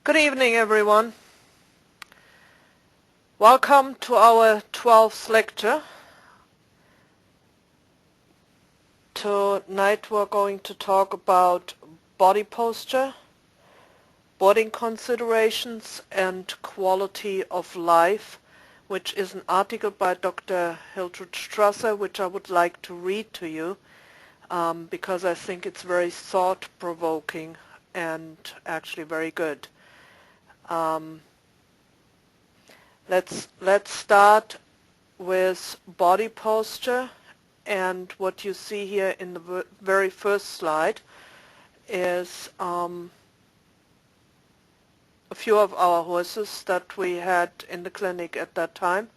Good evening, everyone. Welcome to our 12th lecture. Tonight we're going to talk about body posture, boarding considerations, and quality of life, which is an article by Dr. Hiltrud Strasser, which I would like to read to you because I think it's very thought-provoking and actually very good. Let's start with body posture, and what you see here in the very first slide is a few of our horses that we had in the clinic at that time.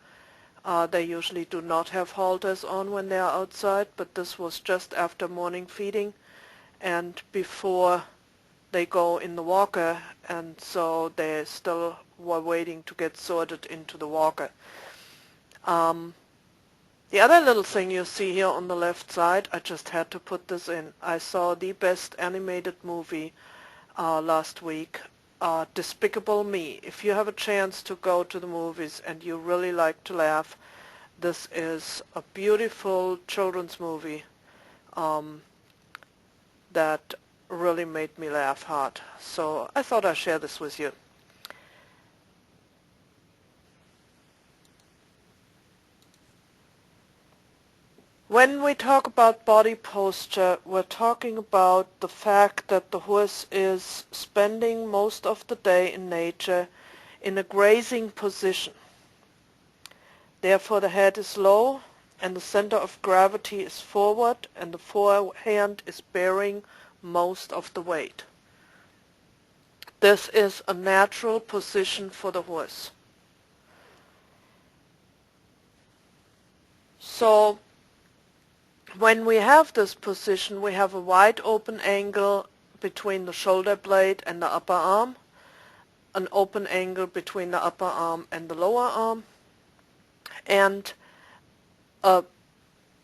They usually do not have halters on when they are outside, but this was just after morning feeding and before they go in the walker, and so they still were waiting to get sorted into the walker. The other little thing you see here on the left side, I just had to put this in. I saw the best animated movie last week, Despicable Me. If you have a chance to go to the movies and you really like to laugh, this is a beautiful children's movie that really made me laugh hard. So I thought I'd share this with you. When we talk about body posture, we're talking about the fact that the horse is spending most of the day in nature in a grazing position. Therefore the head is low and the center of gravity is forward and the forehand is bearing most of the weight. This is a natural position for the horse. So when we have this position, we have a wide open angle between the shoulder blade and the upper arm, an open angle between the upper arm and the lower arm, and a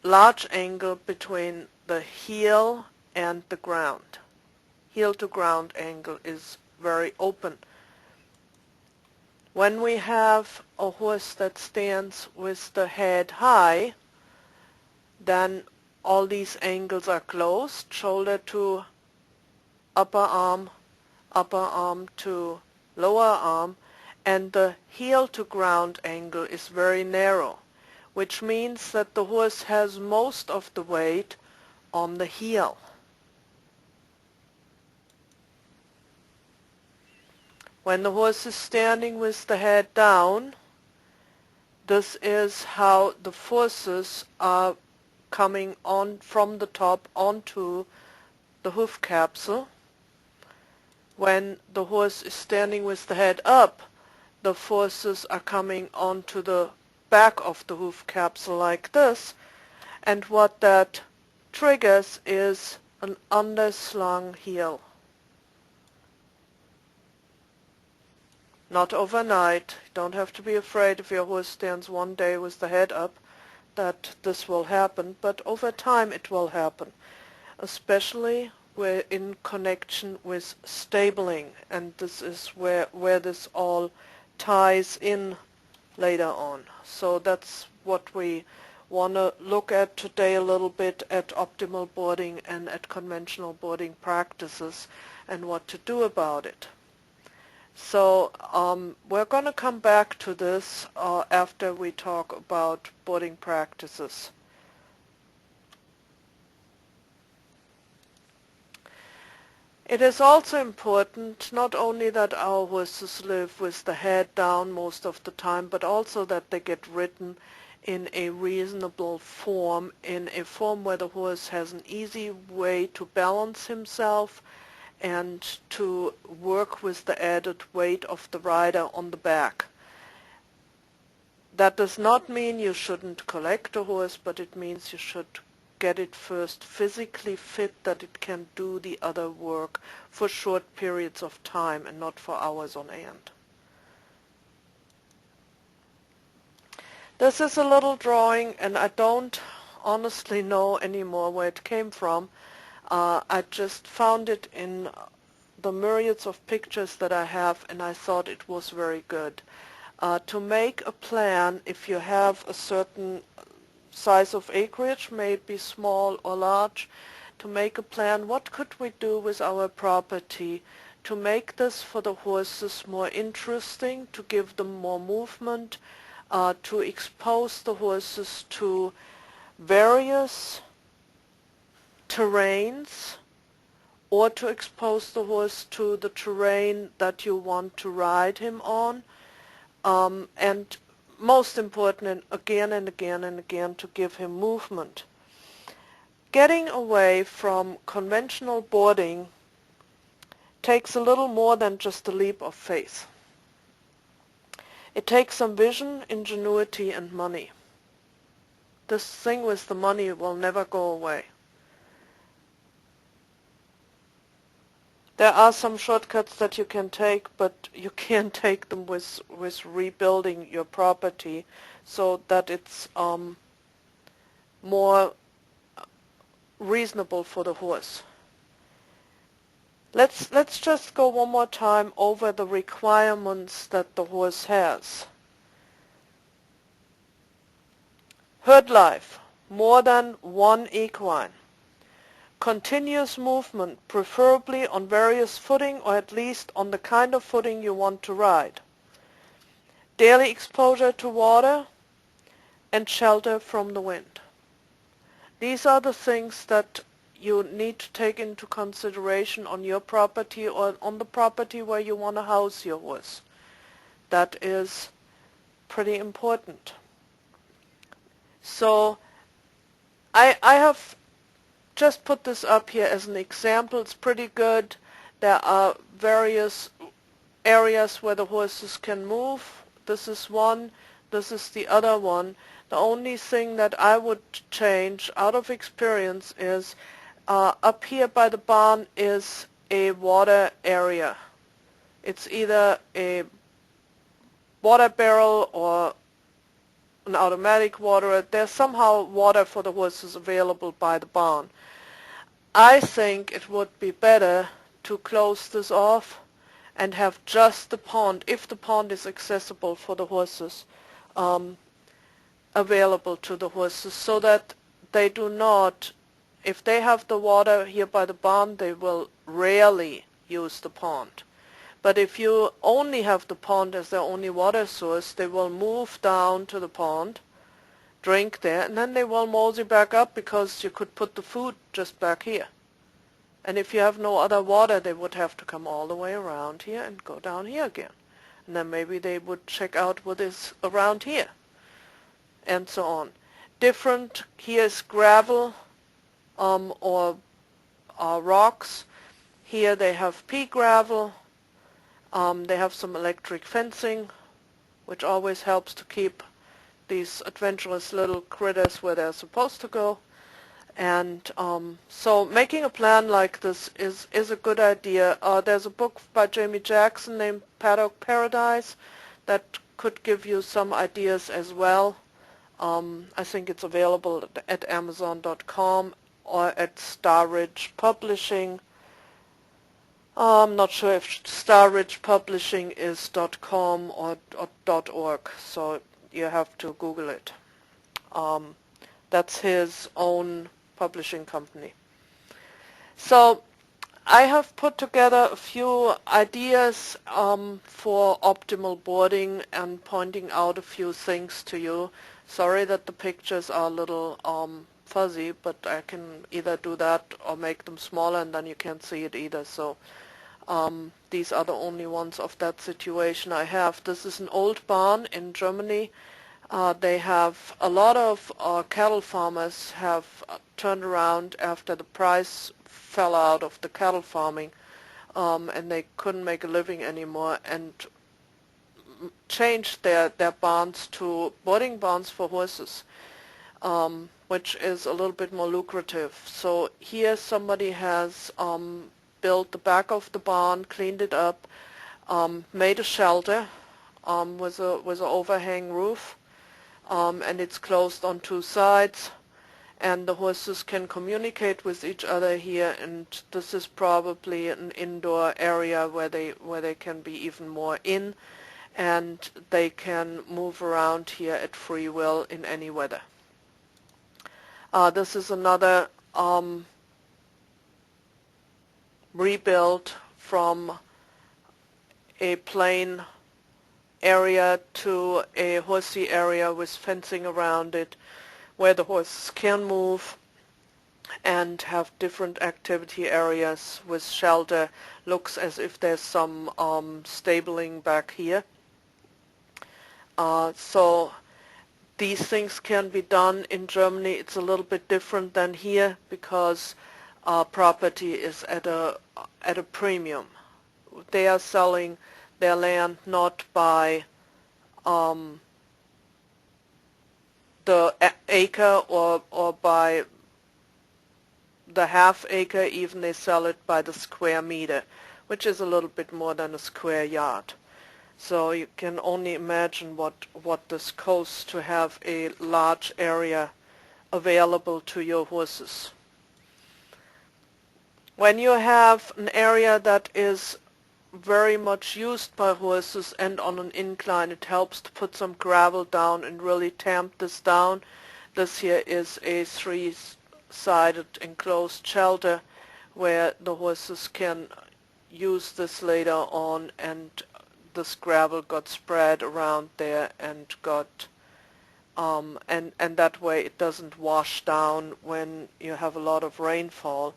large angle between the heel and the ground. Heel to ground angle is very open. When we have a horse that stands with the head high, then all these angles are closed, shoulder to upper arm to lower arm, and the heel to ground angle is very narrow, which means that the horse has most of the weight on the heel. When the horse is standing with the head down, this is how the forces are coming on from the top onto the hoof capsule. When the horse is standing with the head up, the forces are coming onto the back of the hoof capsule like this, and what that triggers is an underslung heel. Not overnight. You don't have to be afraid if your horse stands one day with the head up that this will happen, but over time it will happen, especially where in connection with stabling, and this is where this all ties in later on. So that's what we want to look at today a little bit, at optimal boarding and at conventional boarding practices and what to do about it. So we're going to come back to this after we talk about boarding practices. It is also important not only that our horses live with the head down most of the time, but also that they get ridden in a reasonable form, in a form where the horse has an easy way to balance himself and to work with the added weight of the rider on the back. That does not mean you shouldn't collect a horse, but it means you should get it first physically fit that it can do the other work for short periods of time and not for hours on end. This is a little drawing, and I don't honestly know anymore where it came from. I just found it in the myriads of pictures that I have, and I thought it was very good. To make a plan, if you have a certain size of acreage, may it be small or large, to make a plan, what could we do with our property to make this for the horses more interesting, to give them more movement, to expose the horses to various terrains, or to expose the horse to the terrain that you want to ride him on, and most important, and again and again and again, to give him movement. Getting away from conventional boarding takes a little more than just a leap of faith. It takes some vision, ingenuity, and money. This thing with the money will never go away. There are some shortcuts that you can take, but you can't take them with rebuilding your property so that it's more reasonable for the horse. Let's just go one more time over the requirements that the horse has. Herd life, more than one equine. Continuous movement, preferably on various footing or at least on the kind of footing you want to ride. Daily exposure to water and shelter from the wind. These are the things that you need to take into consideration on your property or on the property where you want to house your horse. That is pretty important. So I have just put this up here as an example. It's pretty good. There are various areas where the horses can move. This is one, this is the other one. The only thing that I would change out of experience is up here by the barn is a water area. It's either a water barrel or an automatic waterer. There's somehow water for the horses available by the barn. I think it would be better to close this off and have just the pond, if the pond is accessible for the horses, available to the horses, so that they do not, if they have the water here by the barn, they will rarely use the pond. But if you only have the pond as their only water source, they will move down to the pond, drink there, and then they will mosey back up because you could put the food just back here. And if you have no other water, they would have to come all the way around here and go down here again. And then maybe they would check out what is around here, and so on. Different, here's gravel or rocks. Here they have pea gravel. They have some electric fencing, which always helps to keep these adventurous little critters where they're supposed to go. And so making a plan like this is a good idea. There's a book by Jamie Jackson named Paddock Paradise that could give you some ideas as well. I think it's available at Amazon.com or at Star Ridge Publishing. I'm not sure if Star Ridge Publishing is .com or .org, so you have to Google it. That's his own publishing company. So I have put together a few ideas for optimal boarding and pointing out a few things to you. Sorry that the pictures are a little fuzzy, but I can either do that or make them smaller and then you can't see it either. So these are the only ones of that situation I have. This is an old barn in Germany. They have a lot of cattle farmers have turned around after the price fell out of the cattle farming, and they couldn't make a living anymore, and changed their barns to boarding barns for horses, which is a little bit more lucrative. So here somebody has built the back of the barn, cleaned it up, made a shelter with an overhang roof. And it's closed on two sides, and the horses can communicate with each other here, and this is probably an indoor area where they can be even more in, and they can move around here at free will in any weather. This is another rebuild from a plain area to a horsey area with fencing around it, where the horses can move and have different activity areas with shelter. Looks as if there's some stabling back here. So these things can be done in Germany. It's a little bit different than here because property is at a premium. They are selling their land not by the acre or by the half acre. Even they sell it by the square meter, which is a little bit more than a square yard. So you can only imagine what this costs to have a large area available to your horses. When you have an area that is very much used by horses and on an incline, it helps to put some gravel down and really tamp this down. This here is a three-sided enclosed shelter where the horses can use this later on, and this gravel got spread around there and got and that way it doesn't wash down when you have a lot of rainfall.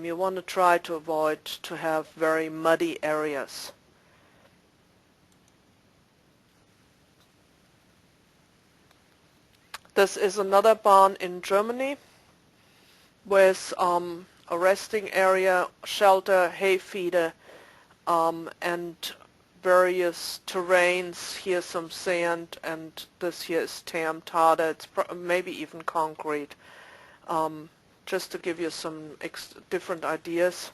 You want to try to avoid to have very muddy areas. This is another barn in Germany with a resting area, shelter, hay feeder, and various terrains. Here's some sand, and this here is tamped harder. It's maybe even concrete. Just to give you some different ideas.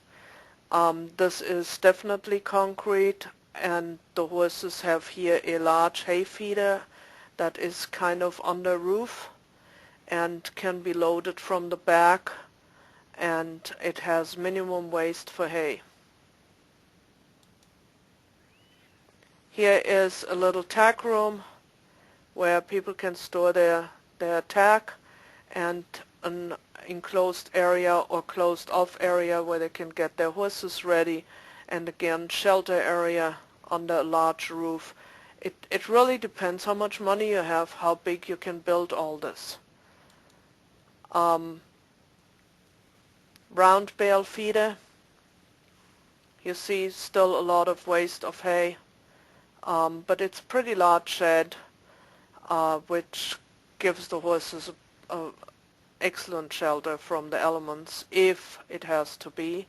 This is definitely concrete, and the horses have here a large hay feeder that is kind of on the roof and can be loaded from the back, and it has minimum waste for hay. Here is a little tack room where people can store their tack, and an enclosed area or closed off area where they can get their horses ready, and again shelter area under a large roof. It really depends how much money you have, how big you can build all this. Round bale feeder. You see still a lot of waste of hay, but it's a pretty large shed which gives the horses a excellent shelter from the elements if it has to be.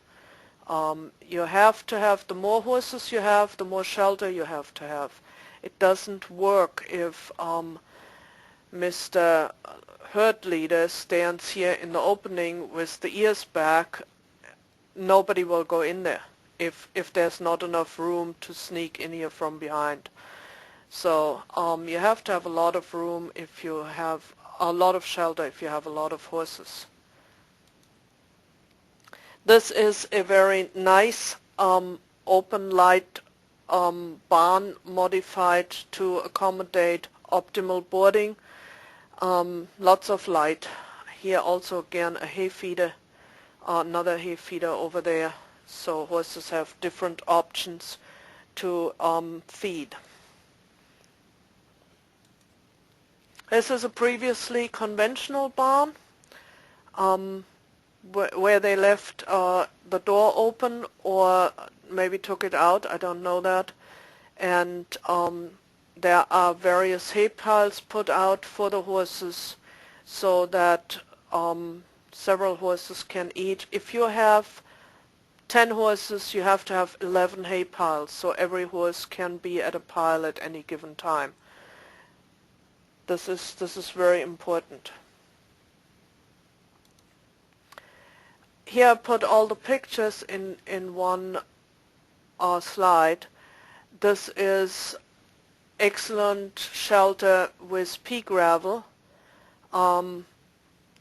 You have to have, the more horses you have, the more shelter you have to have. It doesn't work if Mr. Herd Leader stands here in the opening with the ears back. Nobody will go in there if there's not enough room to sneak in here from behind. So you have to have a lot of room if you have a lot of shelter, if you have a lot of horses. This is a very nice open light barn modified to accommodate optimal boarding. Lots of light. Here also again a hay feeder, another hay feeder over there, so horses have different options to feed. This is a previously conventional barn where they left the door open or maybe took it out, I don't know that. And there are various hay piles put out for the horses so that several horses can eat. If you have 10 horses, you have to have 11 hay piles, so every horse can be at a pile at any given time. This is very important. Here I put all the pictures in one slide. This is excellent shelter with pea gravel.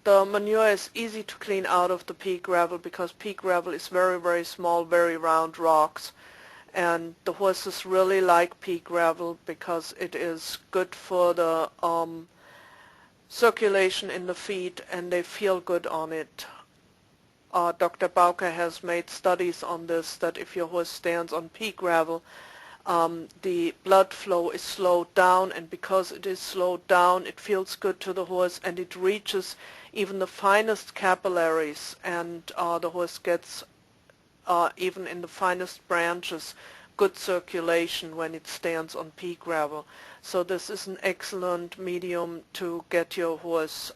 the manure is easy to clean out of the pea gravel because pea gravel is very, very small, very round rocks. And the horses really like pea gravel because it is good for the circulation in the feet and they feel good on it. Dr. Bauke has made studies on this, that if your horse stands on pea gravel, the blood flow is slowed down, and because it is slowed down, it feels good to the horse and it reaches even the finest capillaries, and the horse gets, even in the finest branches, good circulation when it stands on pea gravel. So this is an excellent medium to get your horse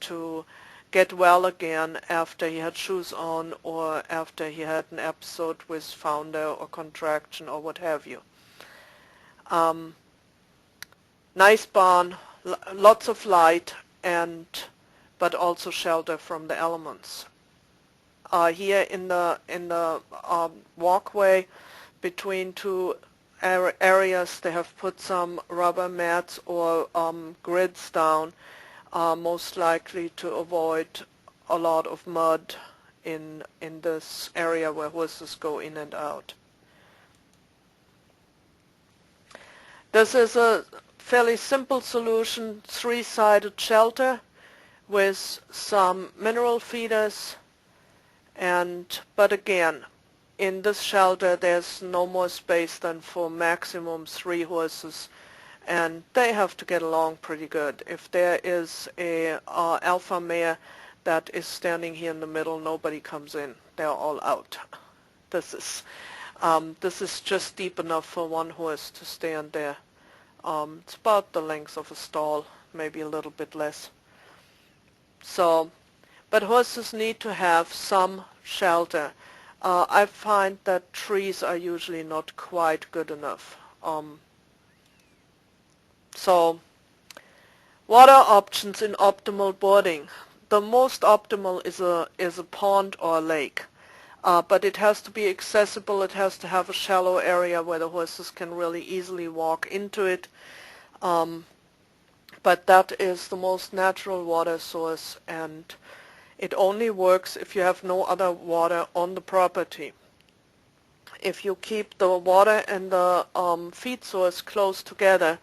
to get well again after he had shoes on or after he had an episode with founder or contraction or what have you. Nice barn, lots of light, but also shelter from the elements. Here in the walkway between two areas, they have put some rubber mats or grids down, most likely to avoid a lot of mud in this area where horses go in and out. This is a fairly simple solution, three-sided shelter with some mineral feeders, but again, in this shelter there's no more space than for maximum 3 horses, and they have to get along pretty good. If there is a alpha mare that is standing here in the middle, nobody comes in. They're all out. This is just deep enough for one horse to stand there. It's about the length of a stall, maybe a little bit less. So, but horses need to have some shelter. I find that trees are usually not quite good enough. So, water options in optimal boarding. The most optimal is a pond or a lake. But it has to be accessible, it has to have a shallow area where the horses can really easily walk into it. But that is the most natural water source, and it only works if you have no other water on the property. If you keep the water and the feed source close together,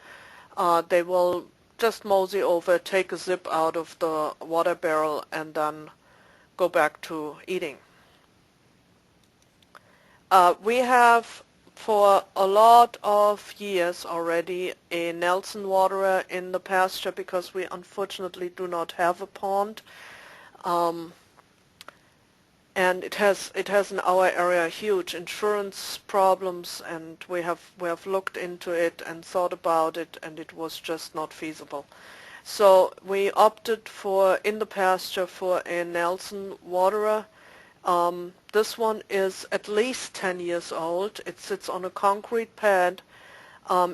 they will just mosey over, take a zip out of the water barrel, and then go back to eating. We have for a lot of years already a Nelson waterer in the pasture because we unfortunately do not have a pond. And it has in our area huge insurance problems, and we have looked into it and thought about it, and it was just not feasible. So we opted for, in the pasture, for a Nelson waterer. This one is at least 10 years old. It sits on a concrete pad.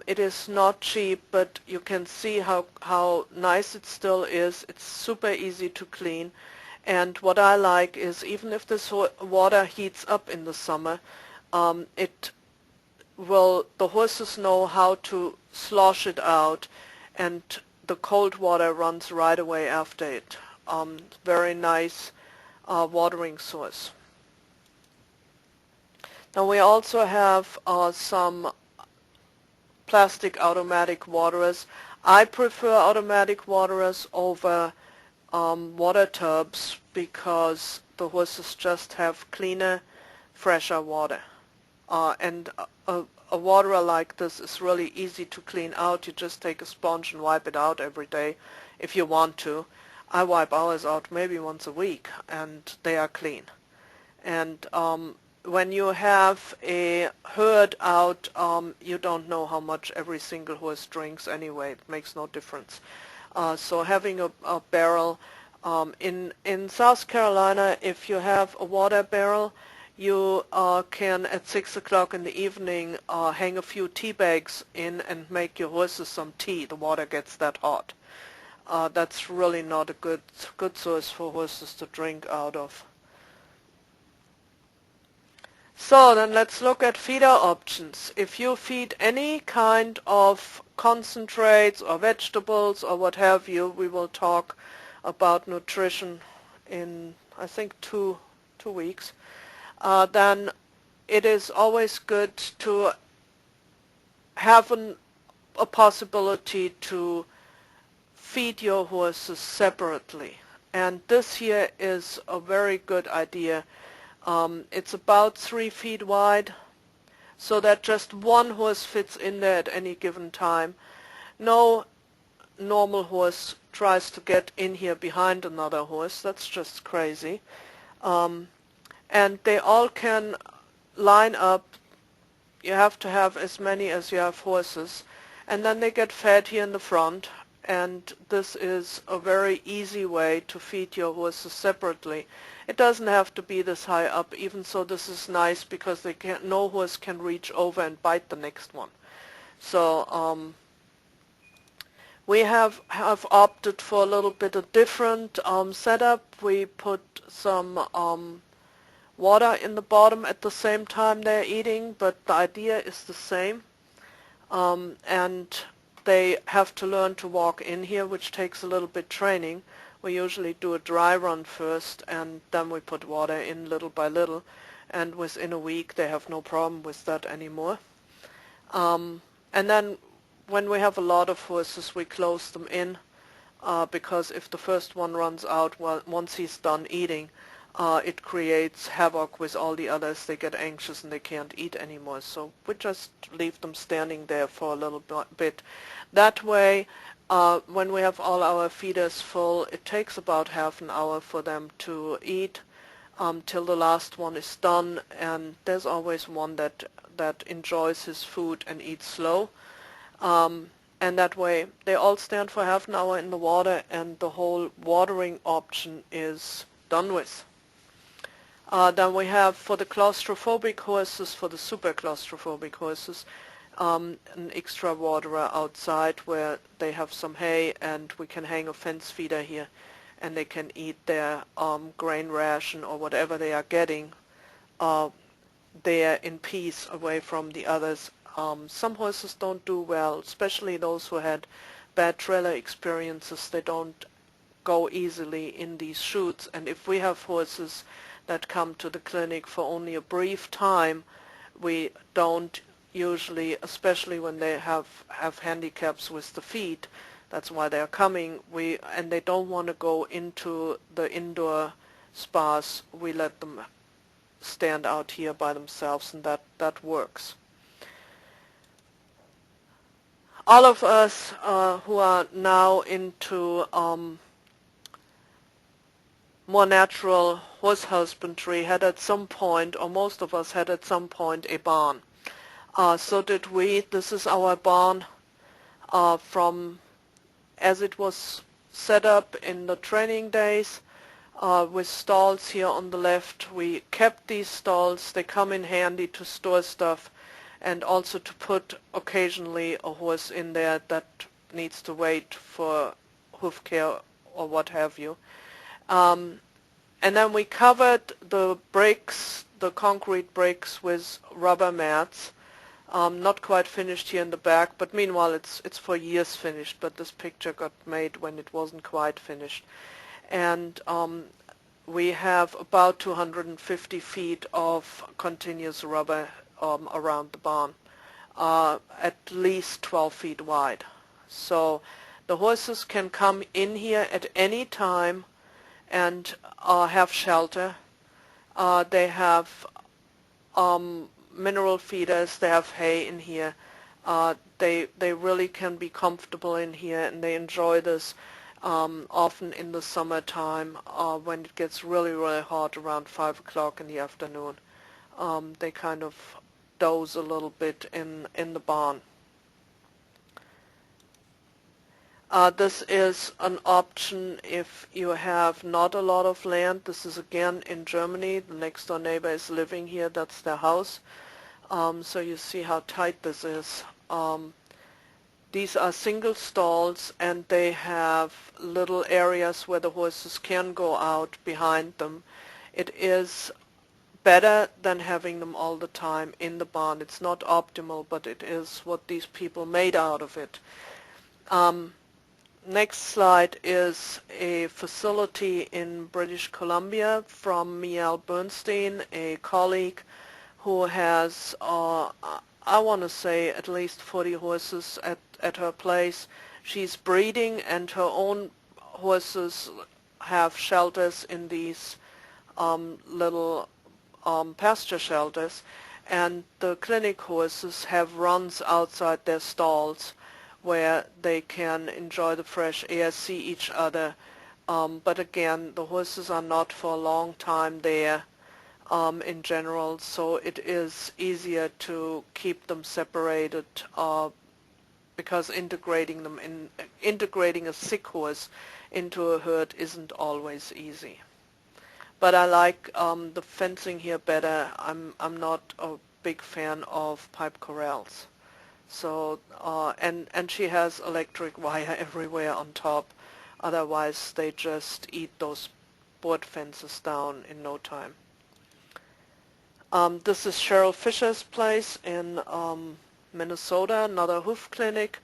It is not cheap, but you can see how nice it still is. It's super easy to clean. And what I like is, even if this water heats up in the summer, the horses know how to slosh it out, and the cold water runs right away after it. Very nice watering source. Now we also have some plastic automatic waterers. I prefer automatic waterers over water tubs because the horses just have cleaner, fresher water. And a waterer like this is really easy to clean out. You just take a sponge and wipe it out every day if you want to. I wipe ours out maybe once a week, and they are clean. And when you have a herd out, you don't know how much every single horse drinks anyway. It makes no difference. So having a barrel, in South Carolina, if you have a water barrel, you can at 6 o'clock in the evening hang a few tea bags in and make your horses some tea. The water gets that hot. That's really not a good source for horses to drink out of. So then let's look at feeder options. If you feed any kind of concentrates or vegetables or what have you, we will talk about nutrition in, I think, two weeks, then it is always good to have a possibility to feed your horses separately. And this here is a very good idea. It's about 3 feet wide, so that just one horse fits in there at any given time. No normal horse tries to get in here behind another horse. That's just crazy. And they all can line up. You have to have as many as you have horses, and then they get fed here in the front. And this is a very easy way to feed your horses separately. It doesn't have to be this high up. Even so, this is nice because they can't, no horse can reach over and bite the next one. So we have opted for a little bit of different setup. We put some water in the bottom at the same time they're eating, but the idea is the same. And they have to learn to walk in here, which takes a little bit training. We usually do a dry run first, and then we put water in little by little, and within a week they have no problem with that anymore. And then when we have a lot of horses, we close them in, because if the first one runs out, well, once he's done eating, it creates havoc with all the others. They get anxious and they can't eat anymore. So we just leave them standing there for a little bit. That way, when we have all our feeders full, it takes about half an hour for them to eat till the last one is done. And there's always one that enjoys his food and eats slow. And that way, they all stand for half an hour in the water, and the whole watering option is done with. Then we have, for the claustrophobic horses, for the super claustrophobic horses, an extra waterer outside where they have some hay, and we can hang a fence feeder here, and they can eat their grain ration or whatever they are getting there in peace away from the others. Some horses don't do well, especially those who had bad trailer experiences. They don't go easily in these chutes, and if we have horses that come to the clinic for only a brief time, we don't usually, especially when they have handicaps with the feet, that's why they're coming, and they don't want to go into the indoor spas, we let them stand out here by themselves, and that works. All of us who are now into more natural horse husbandry had at some point, or most of us had at some point, a barn. So did we. This is our barn from as it was set up in the training days, with stalls here on the left. We kept these stalls. They come in handy to store stuff, and also to put occasionally a horse in there that needs to wait for hoof care or what have you. And then we covered the bricks, the concrete bricks, with rubber mats. Not quite finished here in the back, but meanwhile it's for years finished, but this picture got made when it wasn't quite finished. And we have about 250 feet of continuous rubber around the barn, at least 12 feet wide. So the horses can come in here at any time and have shelter. They have mineral feeders, they have hay in here. They really can be comfortable in here, and they enjoy this often in the summertime when it gets really, really hot around 5 o'clock in the afternoon. They kind of doze a little bit in the barn. This is an option if you have not a lot of land. This is again in Germany. The next door neighbor is living here. That's their house. So you see how tight this is. These are single stalls, and they have little areas where the horses can go out behind them. It is better than having them all the time in the barn. It's not optimal, but it is what these people made out of it. Next slide is a facility in British Columbia from Miel Bernstein, a colleague who has, I want to say, at least 40 horses at her place. She's breeding, and her own horses have shelters in these little pasture shelters, and the clinic horses have runs outside their stalls where they can enjoy the fresh air, see each other. But again, the horses are not for a long time there in general, so it is easier to keep them separated because integrating a sick horse into a herd isn't always easy. But I like the fencing here better. I'm not a big fan of pipe corrals. So and she has electric wire everywhere on top. Otherwise, they just eat those board fences down in no time. This is Cheryl Fisher's place in Minnesota, another hoof clinic.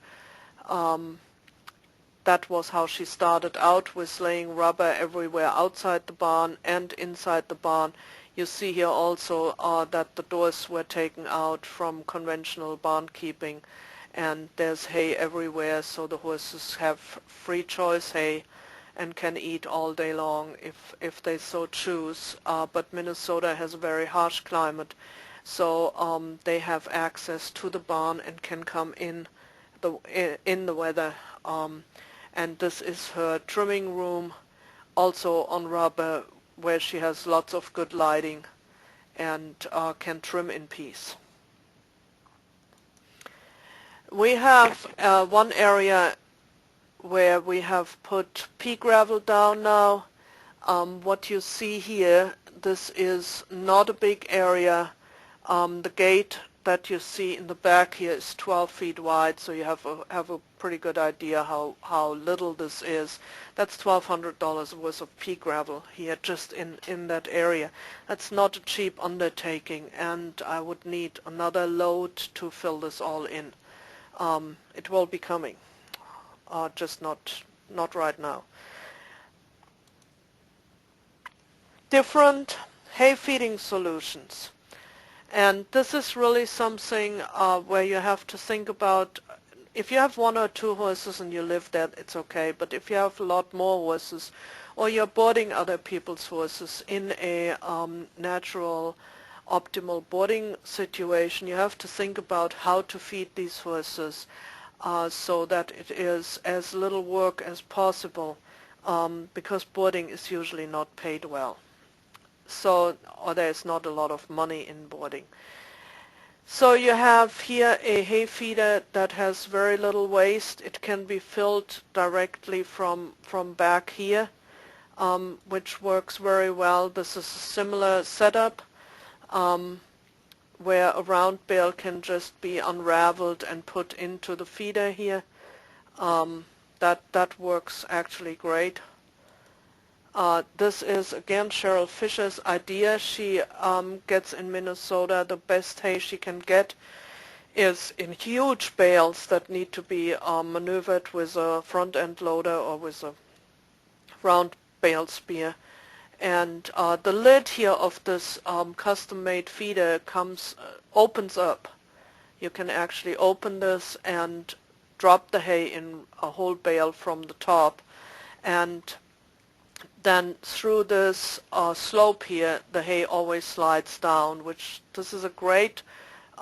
That was how she started out, with laying rubber everywhere outside the barn and inside the barn. You see here also that the doors were taken out from conventional barn keeping, and there's hay everywhere, so the horses have free choice hay and can eat all day long if they so choose. But Minnesota has a very harsh climate, so they have access to the barn and can come in the weather. And this is her trimming room, also on rubber, where she has lots of good lighting and can trim in peace. We have one area where we have put pea gravel down now. What you see here, this is not a big area. The gate that you see in the back here is 12 feet wide, so you have a pretty good idea how little this is. That's $1,200 worth of pea gravel here just in that area. That's not a cheap undertaking, and I would need another load to fill this all in. It will be coming, just not right now. Different hay feeding solutions. And this is really something where you have to think about. If you have one or two horses and you live there, it's okay. But if you have a lot more horses, or you're boarding other people's horses in a natural, optimal boarding situation, you have to think about how to feed these horses so that it is as little work as possible, because boarding is usually not paid well. So, or there's not a lot of money in boarding. So you have here a hay feeder that has very little waste. It can be filled directly from back here, which works very well. This is a similar setup where a round bale can just be unraveled and put into the feeder here. That works actually great. This is again Cheryl Fisher's idea. She gets in Minnesota the best hay she can get is in huge bales that need to be maneuvered with a front end loader or with a round bale spear. And the lid here of this custom-made feeder opens up. You can actually open this and drop the hay in a whole bale from the top, and then through this slope here, the hay always slides down, which this is a great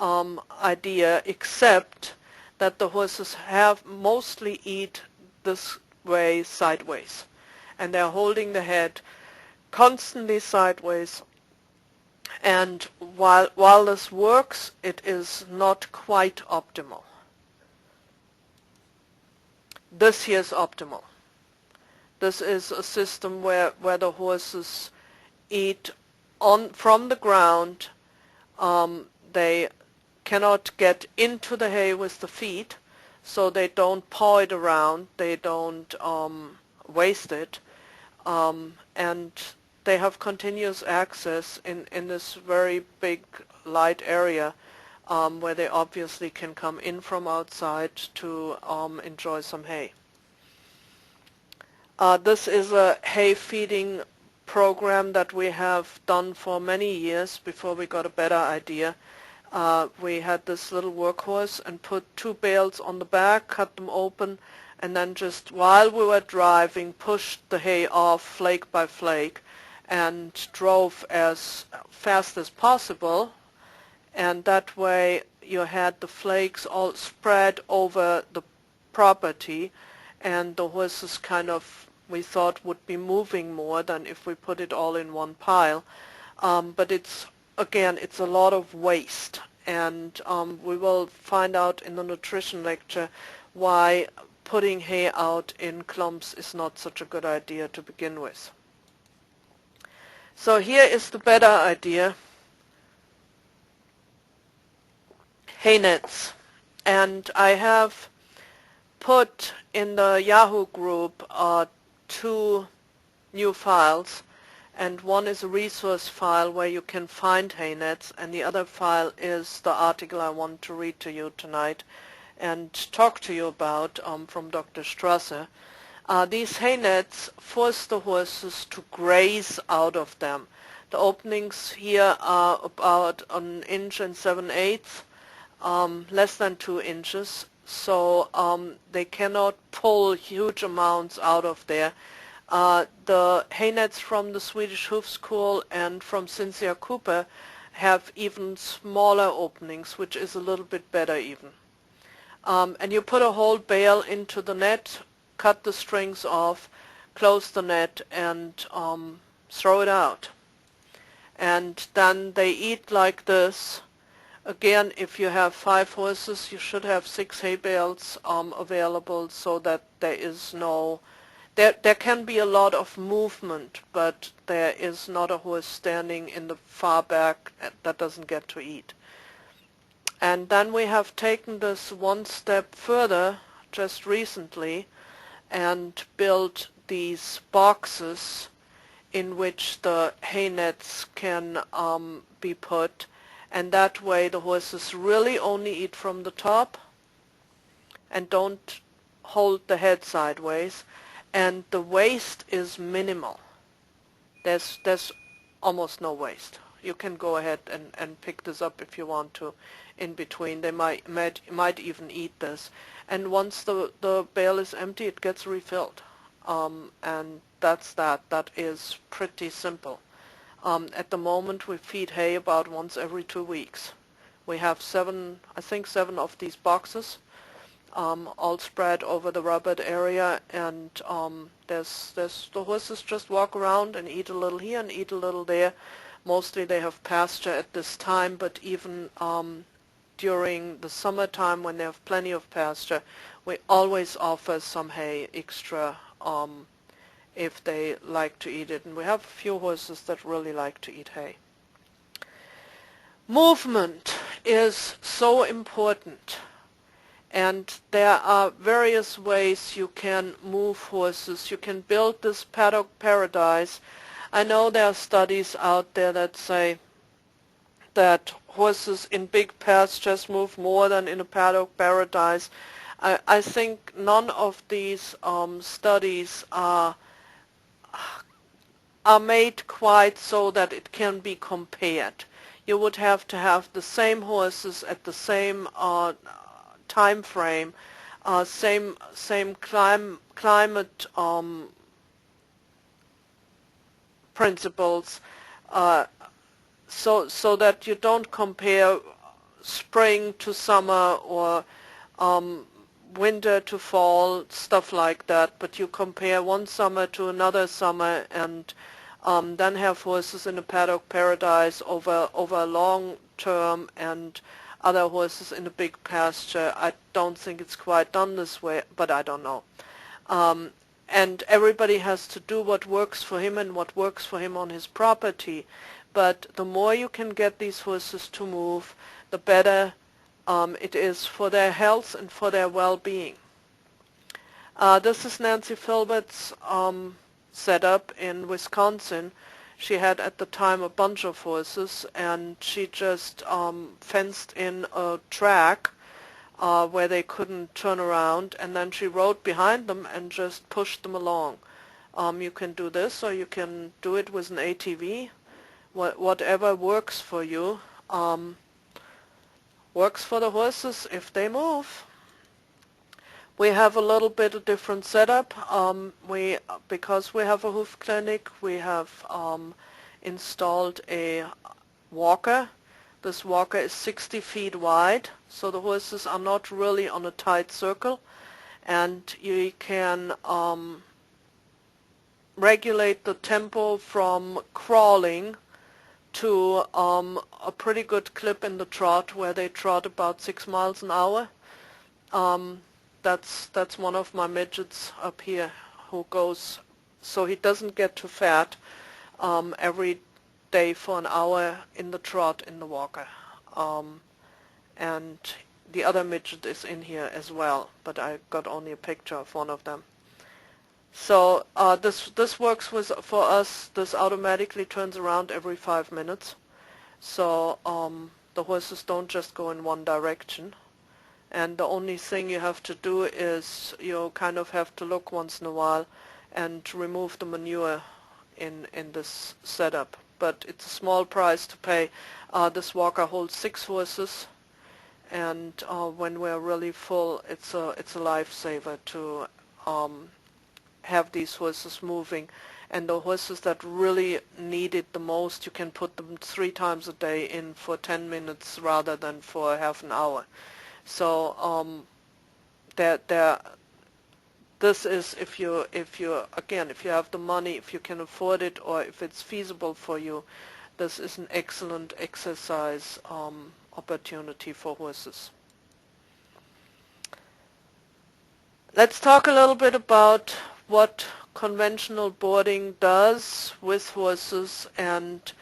idea, except that the horses mostly eat this way sideways, and they're holding the head constantly sideways. And while this works, it is not quite optimal. This here is optimal. This is a system where the horses eat from the ground. They cannot get into the hay with the feet, so they don't paw it around. They don't waste it, and they have continuous access in this very big light area where they obviously can come in from outside to enjoy some hay. This is a hay feeding program that we have done for many years before we got a better idea. We had this little workhorse and put 2 bales on the back, cut them open, and then just while we were driving pushed the hay off flake by flake and drove as fast as possible, and that way you had the flakes all spread over the property, and the horses kind of, we thought, would be moving more than if we put it all in one pile. But again, it's a lot of waste, and we will find out in the nutrition lecture why putting hay out in clumps is not such a good idea to begin with. So here is the better idea. Hay nets. And I have put in the Yahoo group 2 new files, and one is a resource file where you can find hay nets, and the other file is the article I want to read to you tonight and talk to you about from Dr. Strasser. These hay nets force the horses to graze out of them. The openings here are about 1 inch and 7/8, less than 2 inches, so they cannot pull huge amounts out of there. The hay nets from the Swedish Hoof School and from Cynthia Cooper have even smaller openings, which is a little bit better even. And you put a whole bale into the net, cut the strings off, close the net, and throw it out. And then they eat like this. Again, if you have 5 horses, you should have 6 hay bales available, so that there is no, there can be a lot of movement, but there is not a horse standing in the far back that doesn't get to eat. And then we have taken this one step further just recently and built these boxes in which the hay nets can be put, and that way the horses really only eat from the top and don't hold the head sideways, and the waste is minimal. There's almost no waste. You can go ahead and pick this up if you want to in between. They might even eat this. And once the bale is empty, it gets refilled. And that's that. That is pretty simple. At the moment, we feed hay about once every 2 weeks. We have 7, I think 7 of these boxes, all spread over the rubbered area, and the horses just walk around and eat a little here and eat a little there. Mostly they have pasture at this time, but even during the summertime when they have plenty of pasture, we always offer some hay extra if they like to eat it. And we have a few horses that really like to eat hay. Movement is so important, and there are various ways you can move horses. You can build this paddock paradise. I know there are studies out there that say that horses in big pastures move more than in a paddock paradise. I think none of these studies are made quite so that it can be compared. You would have to have the same horses at the same time frame, same climate principles, so that you don't compare spring to summer or winter to fall, stuff like that, but you compare one summer to another summer, and then have horses in a paddock paradise over a long term and other horses in a big pasture. I don't think it's quite done this way, but I don't know. And everybody has to do what works for him and what works for him on his property. But the more you can get these horses to move, the better it is for their health and for their well-being. This is Nancy Filbert's setup in Wisconsin. She had at the time a bunch of horses, and she just fenced in a track where they couldn't turn around, and then she rode behind them and just pushed them along. You can do this, or you can do it with an ATV. Whatever works for you. Works for the horses if they move. We have a little bit of different setup. Because we have a hoof clinic, we have installed a walker. This walker is 60 feet wide, so the horses are not really on a tight circle, and you can regulate the tempo from crawling to a pretty good clip in the trot, where they trot about 6 miles an hour. That's one of my midgets up here who goes, so he doesn't get too fat, every day for an hour in the trot in the walker. And the other midget is in here as well, but I got only a picture of one of them. So this works for us. This automatically turns around every 5 minutes, so the horses don't just go in one direction. And the only thing you have to do is you kind of have to look once in a while and remove the manure in this setup. But it's a small price to pay. This walker holds 6 horses, and when we're really full, it's a lifesaver to have these horses moving. And the horses that really need it the most, you can put them 3 times a day in for 10 minutes rather than for half an hour. So this is if you have the money, if you can afford it, or if it's feasible for you, this is an excellent exercise opportunity for horses. Let's talk a little bit about what conventional boarding does with horses and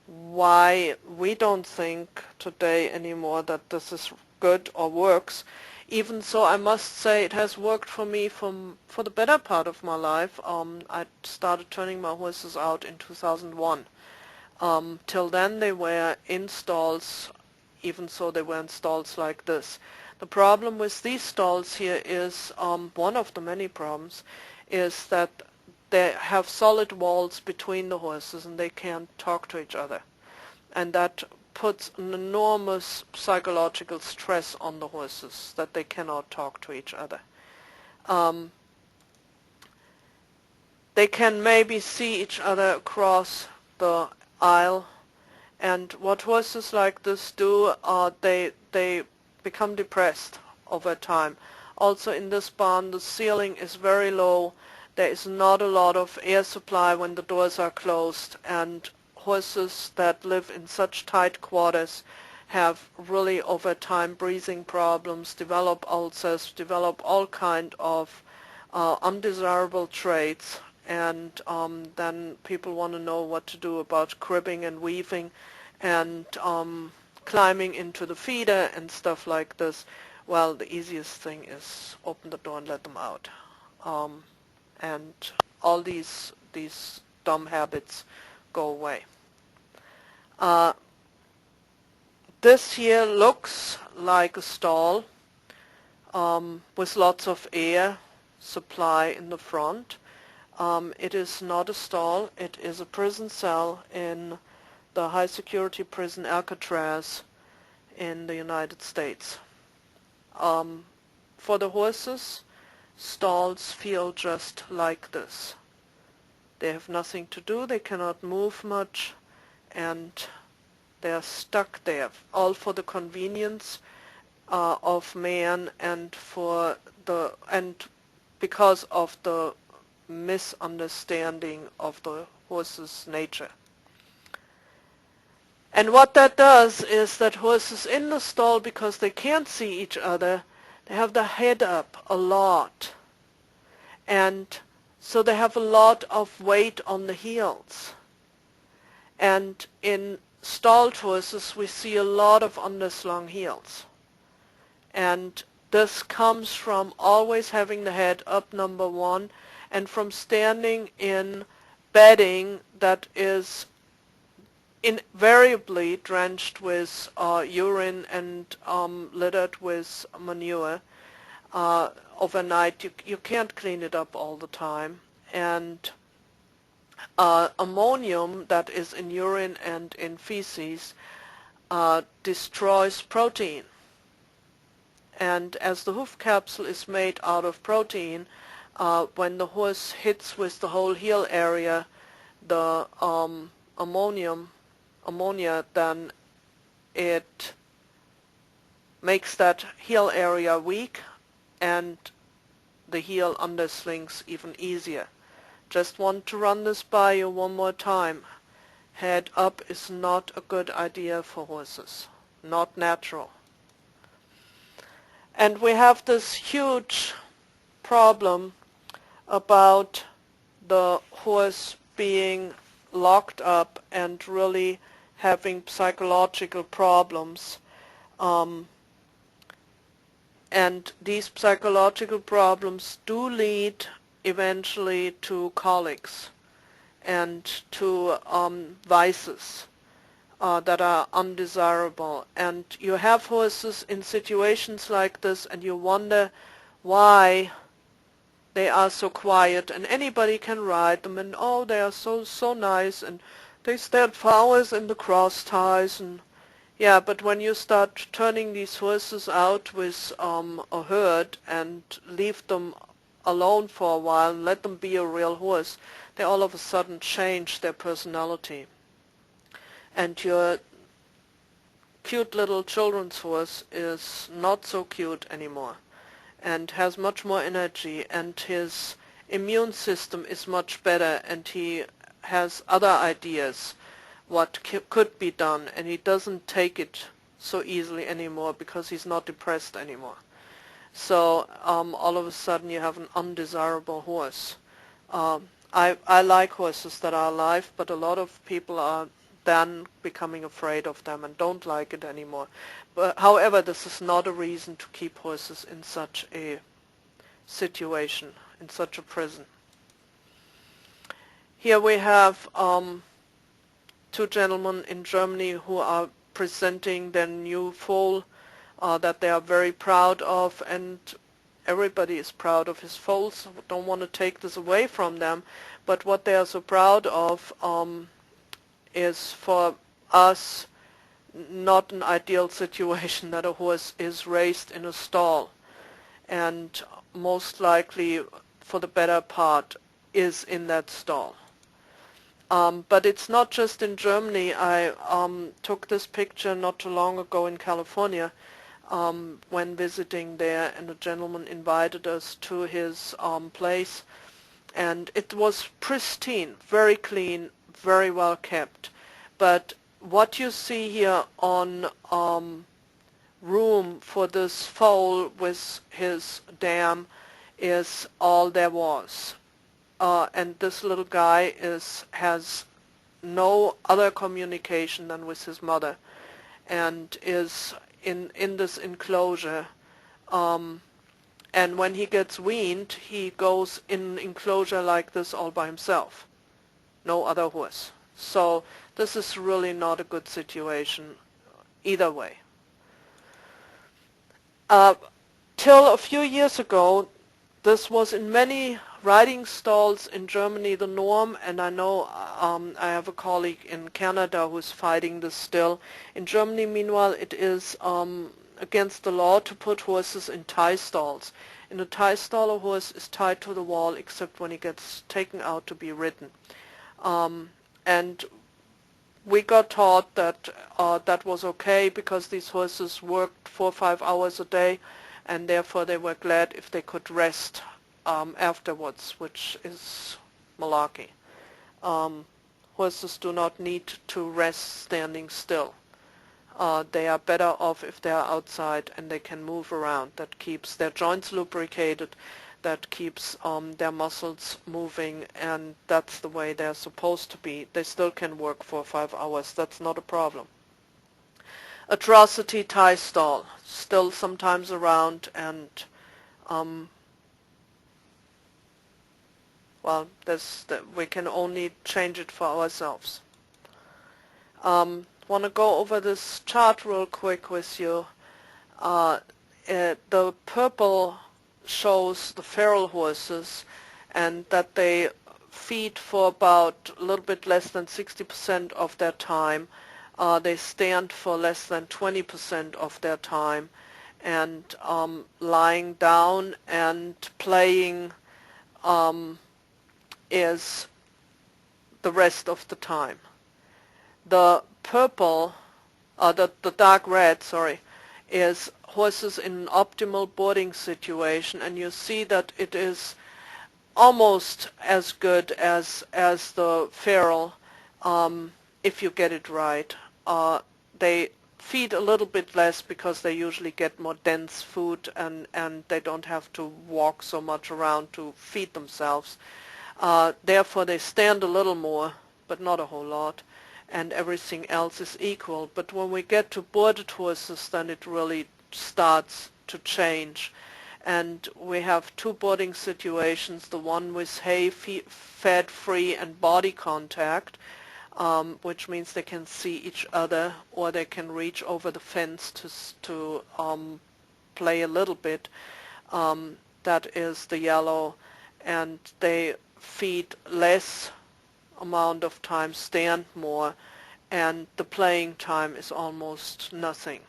why we don't think today anymore that this is good or works. Even so, I must say it has worked for me for the better part of my life. I started turning my horses out in 2001. Till then they were in stalls, even so they were in stalls like this. The problem with these stalls here is, one of the many problems, is that they have solid walls between the horses and they can't talk to each other. And that puts an enormous psychological stress on the horses, that they cannot talk to each other. They can maybe see each other across the aisle, and what horses like this do, they become depressed over time. Also in this barn the ceiling is very low, there is not a lot of air supply when the doors are closed, and horses that live in such tight quarters have really over time breathing problems, develop ulcers, develop all kind of undesirable traits, and then people want to know what to do about cribbing and weaving and climbing into the feeder and stuff like this. Well, the easiest thing is open the door and let them out. And all these dumb habits go away. This here looks like a stall with lots of air supply in the front. It is not a stall, it is a prison cell in the high security prison Alcatraz in the United States. For the horses, stalls feel just like this. They have nothing to do, they cannot move much, and they are stuck there, all for the convenience of man and because of the misunderstanding of the horse's nature. And what that does is that horses in the stall, because they can't see each other, they have their head up a lot. And so they have a lot of weight on the heels. And in stalled horses we see a lot of underslung heels. And this comes from always having the head up, number one, and from standing in bedding that is invariably drenched with urine and littered with manure overnight. You can't clean it up all the time, and Ammonium that is in urine and in feces destroys protein. And as the hoof capsule is made out of protein, when the horse hits with the whole heel area, the ammonia, then it makes that heel area weak and the heel underslings even easier. Just want to run this by you one more time. Head up is not a good idea for horses. Not natural. And we have this huge problem about the horse being locked up and really having psychological problems. And these psychological problems do lead eventually to colics and to vices that are undesirable. And you have horses in situations like this and you wonder why they are so quiet, and anybody can ride them, and oh, they are so nice, and they stand for hours in the cross ties, and yeah, but when you start turning these horses out with a herd and leave them alone for a while and let them be a real horse, they all of a sudden change their personality. And your cute little children's horse is not so cute anymore and has much more energy, and his immune system is much better, and he has other ideas what could be done, and he doesn't take it so easily anymore because he's not depressed anymore. So all of a sudden you have an undesirable horse. I like horses that are alive, but a lot of people are then becoming afraid of them and don't like it anymore. But however, this is not a reason to keep horses in such a situation, in such a prison. Here we have two gentlemen in Germany who are presenting their new foal that they are very proud of, and everybody is proud of his foals. Don't want to take this away from them, but what they are so proud of is for us not an ideal situation that a horse is raised in a stall, and most likely for the better part is in that stall. But it's not just in Germany. I took this picture not too long ago in California when visiting there, and a gentleman invited us to his place, and it was pristine, very clean, very well kept. But what you see here on room for this foal with his dam is all there was. And this little guy has no other communication than with his mother, and is in this enclosure. And when he gets weaned, he goes in an enclosure like this all by himself. No other horse. So this is really not a good situation either way. Till a few years ago, this was in many riding stalls in Germany the norm, and I know I have a colleague in Canada who's fighting this still. In Germany, meanwhile, it is against the law to put horses in tie stalls. In a tie stall, a horse is tied to the wall except when he gets taken out to be ridden. And we got taught that that was okay because these horses worked 4 or 5 hours a day, and therefore they were glad if they could rest afterwards, which is malarkey. Horses do not need to rest standing still. They are better off if they are outside and they can move around. That keeps their joints lubricated, that keeps their muscles moving, and that's the way they're supposed to be. They still can work 4 or 5 hours. That's not a problem. Atrocity tie stall, still sometimes around, and well, we can only change it for ourselves. Want to go over this chart real quick with you. The purple shows the feral horses, and that they feed for about a little bit less than 60% of their time. They stand for less than 20% of their time, and lying down and playing is the rest of the time. The purple, the dark red, sorry, is horses in an optimal boarding situation, and you see that it is almost as good as the feral if you get it right. They feed a little bit less because they usually get more dense food, and they don't have to walk so much around to feed themselves. Therefore they stand a little more, but not a whole lot, and everything else is equal. But when we get to boarded horses, then it really starts to change. And we have two boarding situations, the one with hay fed free and body contact, which means they can see each other, or they can reach over the fence to play a little bit. That is the yellow, and they feed less amount of time, stand more, and the playing time is almost nothing,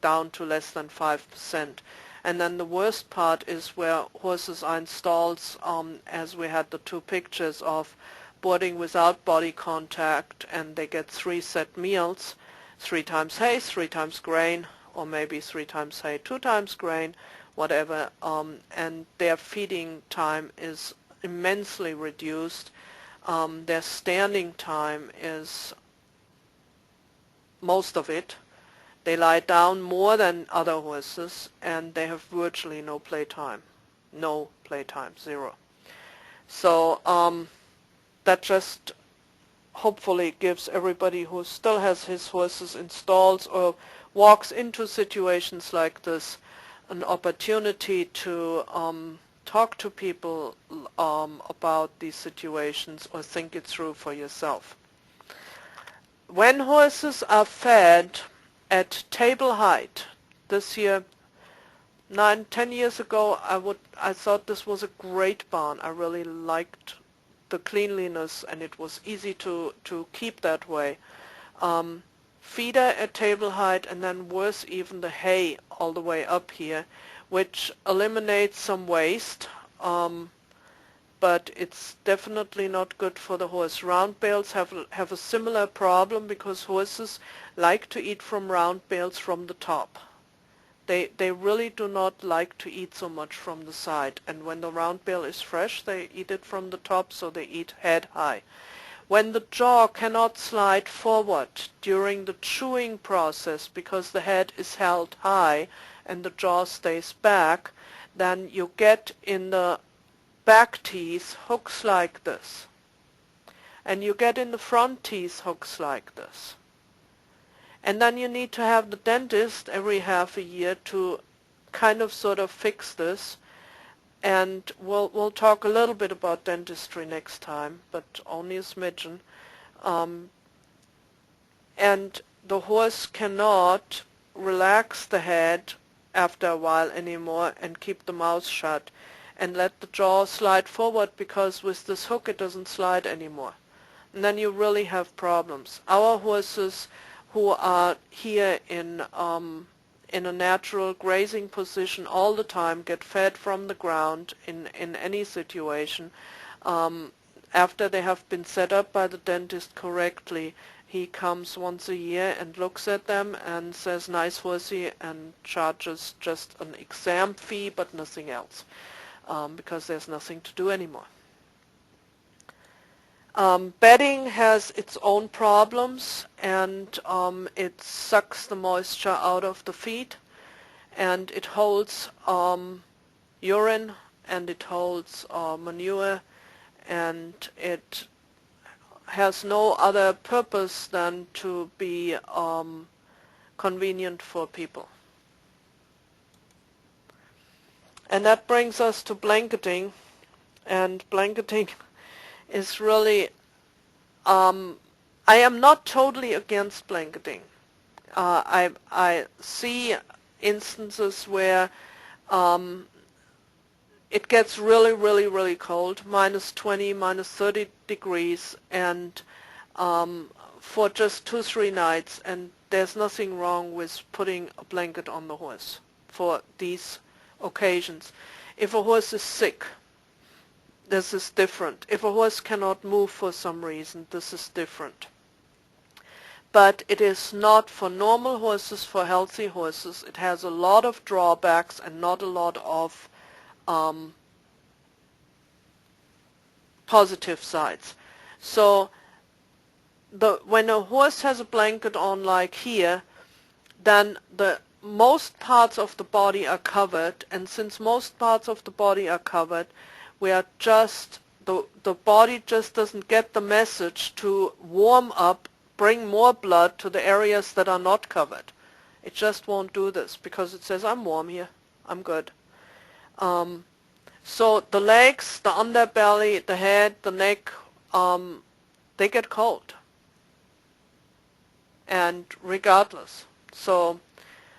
down to less than 5%. And then the worst part is where horses are in stalls, as we had the two pictures of, boarding without body contact, and they get 3 set meals, 3 times hay, 3 times grain, or maybe 3 times hay, 2 times grain, whatever, and their feeding time is immensely reduced. Their standing time is most of it. They lie down more than other horses, and they have virtually no playtime. No playtime, zero. So that just hopefully gives everybody who still has his horses in stalls or walks into situations like this an opportunity to talk to people about these situations, or think it through for yourself. When horses are fed at table height, this year, 9-10 years ago, I thought this was a great barn. I really liked the cleanliness, and it was easy to keep that way. Feeder at table height, and then worse even the hay all the way up here, which eliminates some waste, but it's definitely not good for the horse. Round bales have a similar problem, because horses like to eat from round bales from the top. They really do not like to eat so much from the side, and when the round bale is fresh, they eat it from the top, so they eat head high. When the jaw cannot slide forward during the chewing process because the head is held high and the jaw stays back, then you get in the back teeth hooks like this, and you get in the front teeth hooks like this. And then you need to have the dentist every half a year to kind of sort of fix this. And we'll talk a little bit about dentistry next time, but only a smidgen. And the horse cannot relax the head after a while anymore and keep the mouth shut and let the jaw slide forward, because with this hook it doesn't slide anymore. And then you really have problems. Our horses who are here in a natural grazing position all the time, get fed from the ground in any situation. After they have been set up by the dentist correctly, he comes once a year and looks at them and says, "Nice horsey," and charges just an exam fee but nothing else, because there's nothing to do anymore. Bedding has its own problems, and it sucks the moisture out of the feet, and it holds urine, and it holds manure, and it has no other purpose than to be convenient for people. And that brings us to blanketing, and blanketing is really, I am not totally against blanketing. I see instances where it gets really, really, really cold, minus 20, minus 30 degrees, and for just 2-3 nights, and there's nothing wrong with putting a blanket on the horse for these occasions. If a horse is sick, this is different. If a horse cannot move for some reason, this is different. But it is not for normal horses, for healthy horses. It has a lot of drawbacks and not a lot of positive sides. So when a horse has a blanket on like here, then most parts of the body are covered, and since most parts of the body are covered, we are just, the body just doesn't get the message to warm up, bring more blood to the areas that are not covered. It just won't do this because it says, I'm warm here, I'm good. So the legs, the underbelly, the head, the neck, they get cold. And regardless. So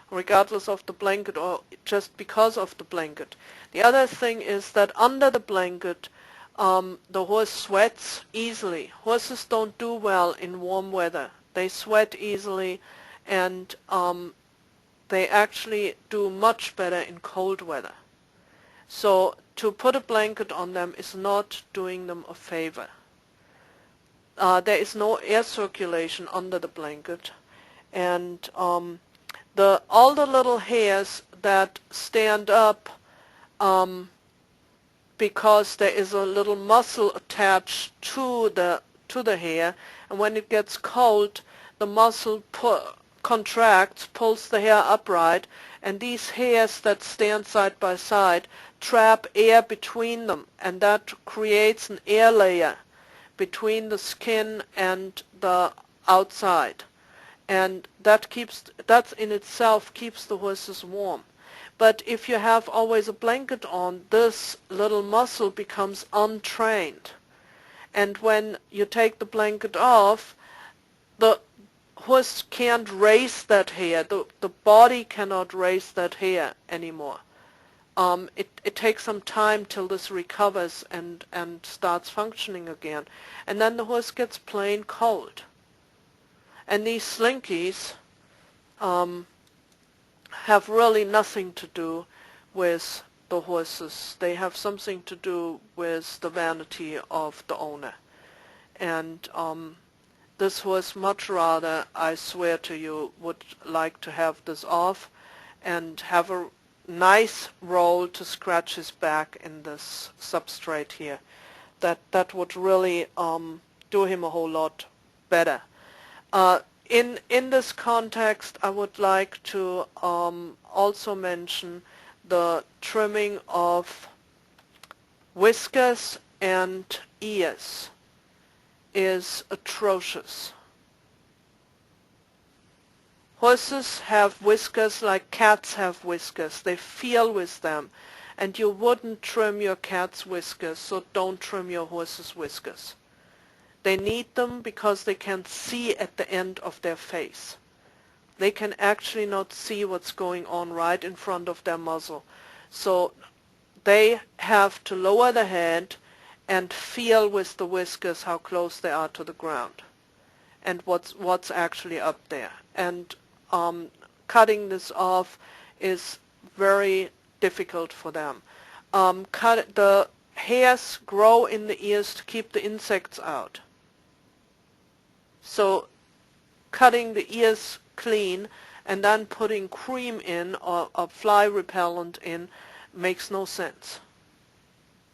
regardless of the blanket or just because of the blanket. The other thing is that under the blanket, the horse sweats easily. Horses don't do well in warm weather. They sweat easily, and they actually do much better in cold weather. So to put a blanket on them is not doing them a favor. There is no air circulation under the blanket, and all the little hairs that stand up because there is a little muscle attached to the hair, and when it gets cold, the muscle contracts, pulls the hair upright, and these hairs that stand side by side trap air between them, and that creates an air layer between the skin and the outside, and that in itself keeps the horses warm. But if you have always a blanket on, this little muscle becomes untrained, and when you take the blanket off, the horse can't raise that hair. The body cannot raise that hair anymore. It takes some time till this recovers and starts functioning again. And then the horse gets plain cold. And these slinkies have really nothing to do with the horses. They have something to do with the vanity of the owner. And this horse much rather, I swear to you, would like to have this off and have a nice roll to scratch his back in this substrate here. That would really do him a whole lot better. In this context, I would like to also mention the trimming of whiskers and ears is atrocious. Horses have whiskers like cats have whiskers. They feel with them. And you wouldn't trim your cat's whiskers, so don't trim your horse's whiskers. They need them because they can see at the end of their face. They can actually not see what's going on right in front of their muzzle. So they have to lower the head and feel with the whiskers how close they are to the ground and what's actually up there. And cutting this off is very difficult for them. The hairs grow in the ears to keep the insects out. So cutting the ears clean and then putting cream in or fly repellent in makes no sense.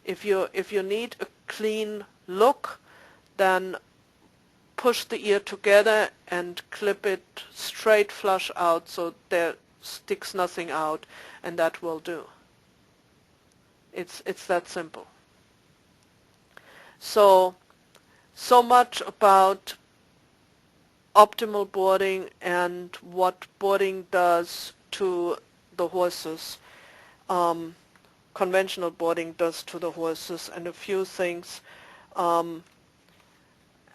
If you need a clean look, then push the ear together and clip it straight flush out so there sticks nothing out, and that will do. It's that simple. So much about optimal boarding and what boarding does to the horses, conventional boarding does to the horses, and a few things.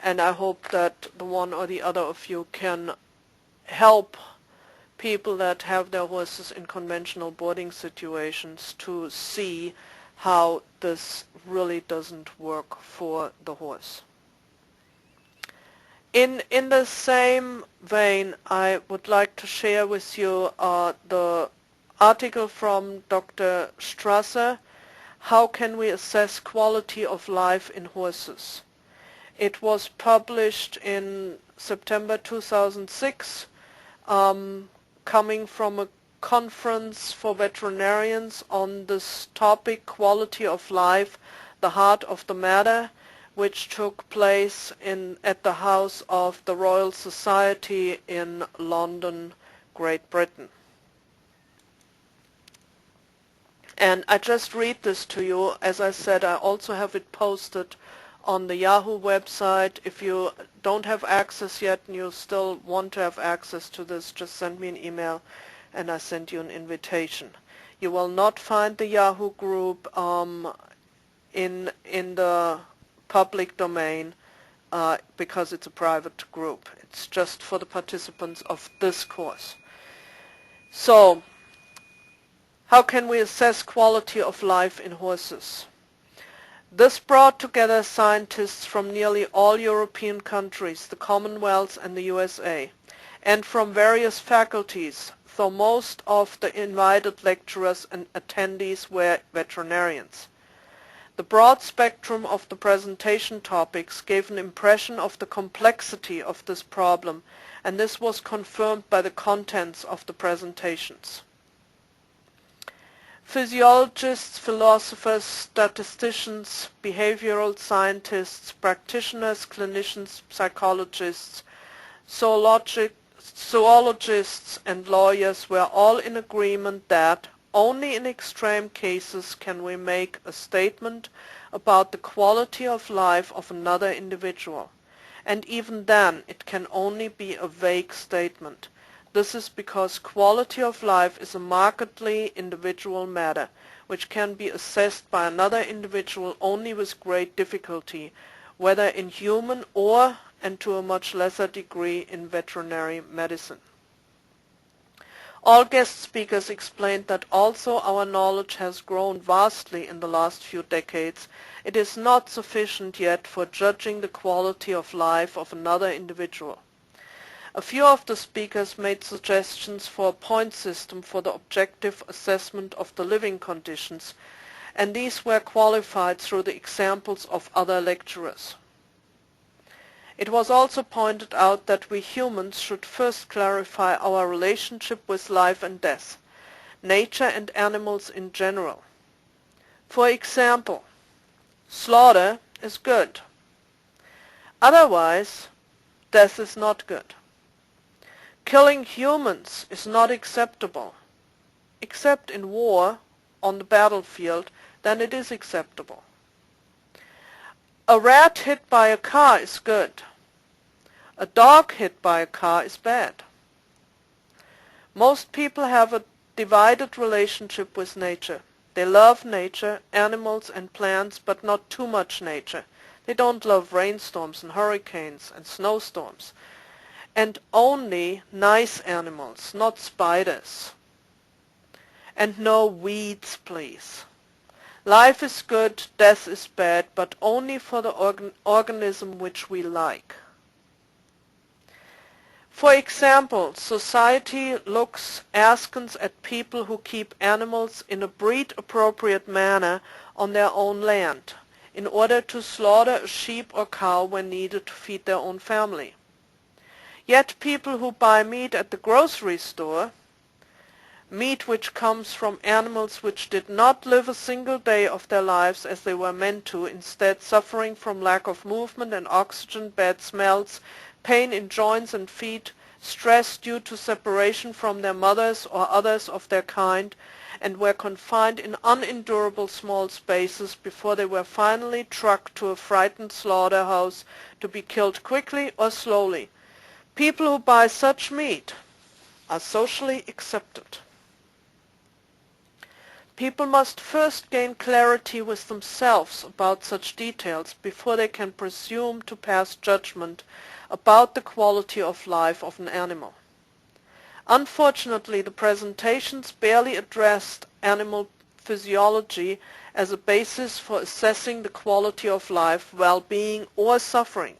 And I hope that the one or the other of you can help people that have their horses in conventional boarding situations to see how this really doesn't work for the horse. In the same vein, I would like to share with you the article from Dr. Strasser, How Can We Assess Quality of Life in Horses? It was published in September 2006, coming from a conference for veterinarians on this topic, quality of life, the heart of the matter, which took place at the house of the Royal Society in London, Great Britain. And I just read this to you. As I said, I also have it posted on the Yahoo website. If you don't have access yet and you still want to have access to this, just send me an email and I send you an invitation. You will not find the Yahoo group in the public domain because it's a private group. It's just for the participants of this course. So, how can we assess quality of life in horses? This brought together scientists from nearly all European countries, the Commonwealth and the USA, and from various faculties, though most of the invited lecturers and attendees were veterinarians. The broad spectrum of the presentation topics gave an impression of the complexity of this problem, and this was confirmed by the contents of the presentations. Physiologists, philosophers, statisticians, behavioral scientists, practitioners, clinicians, psychologists, zoologists and lawyers were all in agreement that only in extreme cases can we make a statement about the quality of life of another individual, and even then it can only be a vague statement. This is because quality of life is a markedly individual matter, which can be assessed by another individual only with great difficulty, whether in human or, and to a much lesser degree, in veterinary medicine. All guest speakers explained that although our knowledge has grown vastly in the last few decades, it is not sufficient yet for judging the quality of life of another individual. A few of the speakers made suggestions for a point system for the objective assessment of the living conditions, and these were qualified through the examples of other lecturers. It was also pointed out that we humans should first clarify our relationship with life and death, nature and animals in general. For example, slaughter is good. Otherwise, death is not good. Killing humans is not acceptable. Except in war, on the battlefield, then it is acceptable. A rat hit by a car is good. A dog hit by a car is bad. Most people have a divided relationship with nature. They love nature, animals and plants, but not too much nature. They don't love rainstorms and hurricanes and snowstorms. And only nice animals, not spiders. And no weeds, please. Life is good, death is bad, but only for the organism which we like. For example, society looks askance at people who keep animals in a breed-appropriate manner on their own land, in order to slaughter a sheep or cow when needed to feed their own family. Yet people who buy meat at the grocery store, meat which comes from animals which did not live a single day of their lives as they were meant to, instead suffering from lack of movement and oxygen, bad smells, pain in joints and feet, stress due to separation from their mothers or others of their kind, and were confined in unendurable small spaces before they were finally trucked to a frightened slaughterhouse to be killed quickly or slowly. People who buy such meat are socially accepted. People must first gain clarity with themselves about such details before they can presume to pass judgment about the quality of life of an animal. Unfortunately, the presentations barely addressed animal physiology as a basis for assessing the quality of life, well-being, or suffering.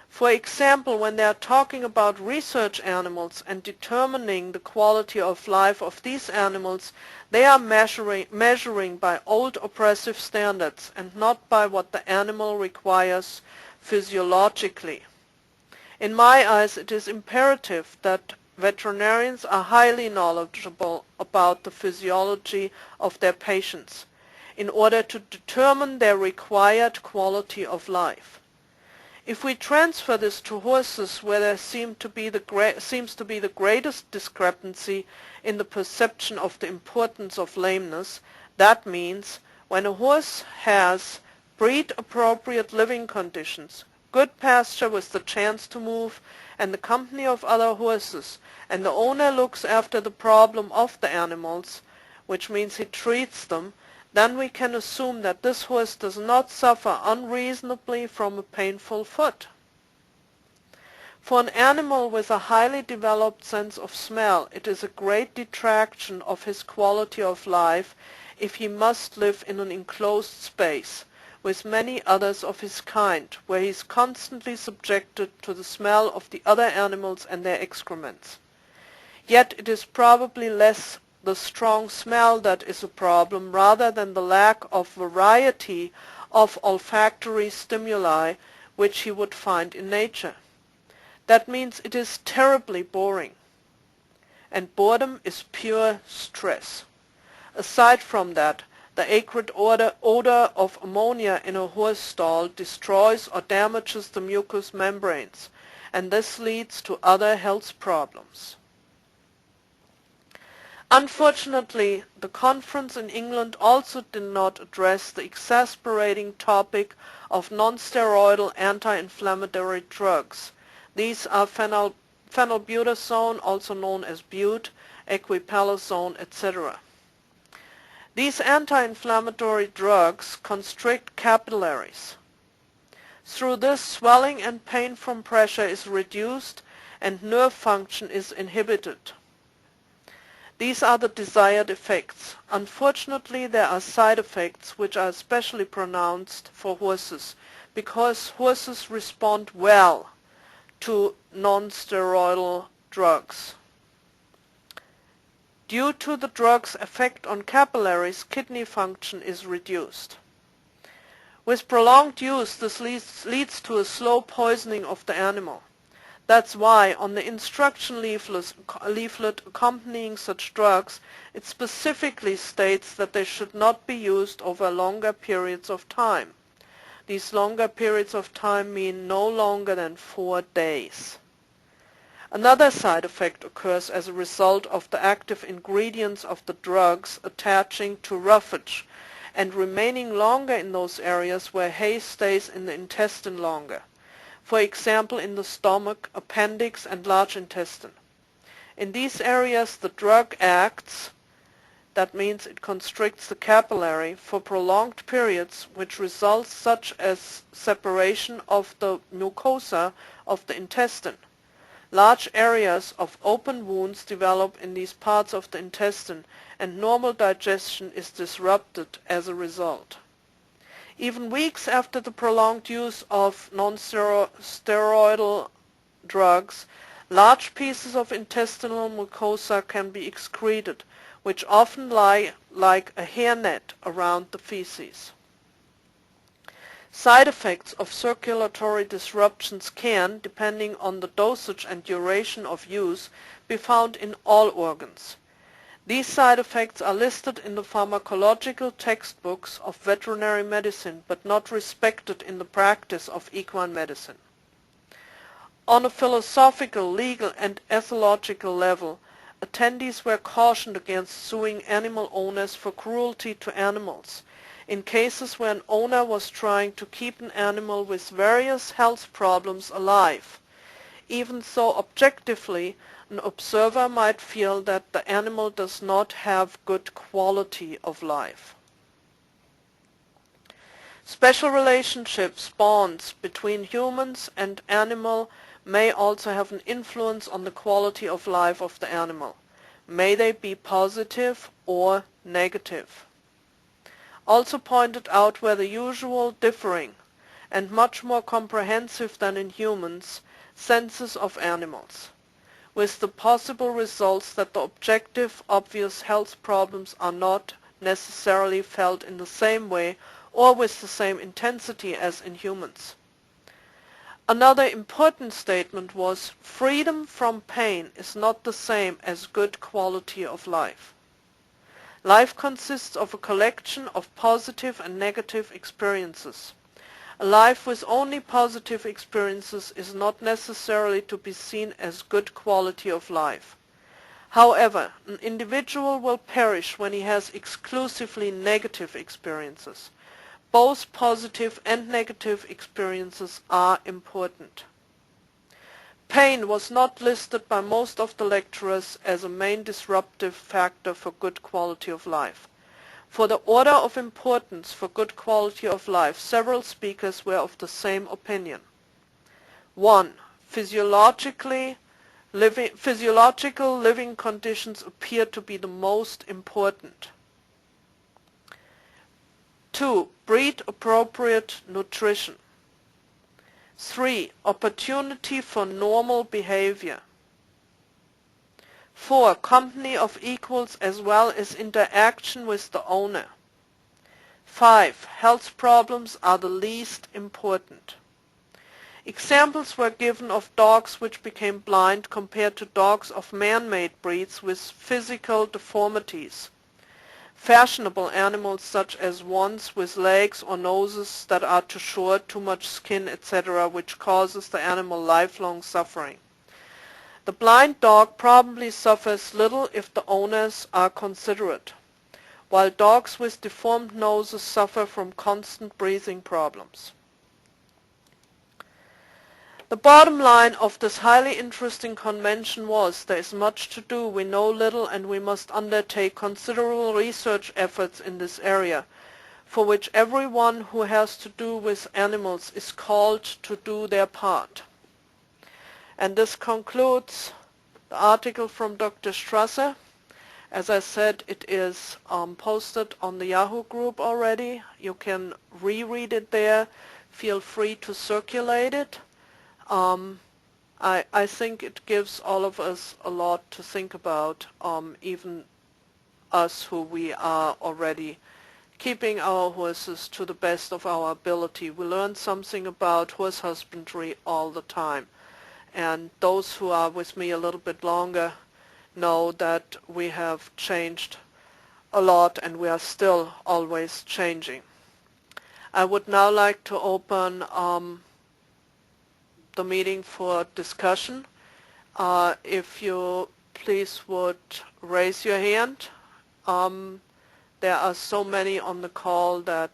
For example, when they are talking about research animals and determining the quality of life of these animals, they are measuring by old oppressive standards and not by what the animal requires physiologically. In my eyes, it is imperative that veterinarians are highly knowledgeable about the physiology of their patients in order to determine their required quality of life. If we transfer this to horses, where there seems to be the greatest discrepancy in the perception of the importance of lameness, that means when a horse has breed-appropriate living conditions, good pasture with the chance to move, and the company of other horses, and the owner looks after the problem of the animals, which means he treats them, then we can assume that this horse does not suffer unreasonably from a painful foot. For an animal with a highly developed sense of smell, it is a great detraction of his quality of life if he must live in an enclosed space with many others of his kind, where he is constantly subjected to the smell of the other animals and their excrements. Yet it is probably less the strong smell that is a problem rather than the lack of variety of olfactory stimuli which he would find in nature. That means it is terribly boring, and boredom is pure stress. Aside from that, the acrid odor of ammonia in a horse stall destroys or damages the mucous membranes, and this leads to other health problems. Unfortunately, the conference in England also did not address the exasperating topic of non-steroidal anti-inflammatory drugs. These are phenylbutazone, also known as bute, equipalizone, etc. These anti-inflammatory drugs constrict capillaries. Through this, swelling and pain from pressure is reduced and nerve function is inhibited. These are the desired effects. Unfortunately, there are side effects which are especially pronounced for horses, because horses respond well to non-steroidal drugs. Due to the drug's effect on capillaries, kidney function is reduced. With prolonged use, this leads to a slow poisoning of the animal. That's why on the instruction leaflet accompanying such drugs, it specifically states that they should not be used over longer periods of time. These longer periods of time mean no longer than 4 days. Another side effect occurs as a result of the active ingredients of the drugs attaching to roughage and remaining longer in those areas where hay stays in the intestine longer. For example, in the stomach, appendix, and large intestine. In these areas, the drug acts, that means it constricts the capillary, for prolonged periods, which results such as separation of the mucosa of the intestine. Large areas of open wounds develop in these parts of the intestine, and normal digestion is disrupted as a result. Even weeks after the prolonged use of non-steroidal drugs, large pieces of intestinal mucosa can be excreted, which often lie like a hairnet around the feces. Side effects of circulatory disruptions can, depending on the dosage and duration of use, be found in all organs. These side effects are listed in the pharmacological textbooks of veterinary medicine, but not respected in the practice of equine medicine. On a philosophical, legal, and ethological level, attendees were cautioned against suing animal owners for cruelty to animals, in cases where an owner was trying to keep an animal with various health problems alive, even though objectively an observer might feel that the animal does not have good quality of life. Special relationships, bonds between humans and animal may also have an influence on the quality of life of the animal. May they be positive or negative? Also pointed out were the usual differing and much more comprehensive than in humans senses of animals, with the possible results that the objective, obvious health problems are not necessarily felt in the same way or with the same intensity as in humans. Another important statement was, freedom from pain is not the same as good quality of life. Life consists of a collection of positive and negative experiences. A life with only positive experiences is not necessarily to be seen as good quality of life. However, an individual will perish when he has exclusively negative experiences. Both positive and negative experiences are important. Pain was not listed by most of the lecturers as a main disruptive factor for good quality of life. For the order of importance for good quality of life, several speakers were of the same opinion. 1. Physiological living conditions appear to be the most important. 2. Breed-appropriate nutrition. 3. Opportunity for normal behavior. 4. Company of equals as well as interaction with the owner. 5. Health problems are the least important. Examples were given of dogs which became blind compared to dogs of man-made breeds with physical deformities. Fashionable animals such as ones with legs or noses that are too short, too much skin, etc., which causes the animal lifelong suffering. The blind dog probably suffers little if the owners are considerate, while dogs with deformed noses suffer from constant breathing problems. The bottom line of this highly interesting convention was, there is much to do, we know little, and we must undertake considerable research efforts in this area, for which everyone who has to do with animals is called to do their part. And this concludes the article from Dr. Strasser. As I said, it is posted on the Yahoo group already. You can reread it there. Feel free to circulate it. I think it gives all of us a lot to think about, even us who we are already keeping our horses to the best of our ability. We learn something about horse husbandry all the time. And those who are with me a little bit longer know that we have changed a lot and we are still always changing. I would now like to open the meeting for discussion. If you please would raise your hand. There are so many on the call that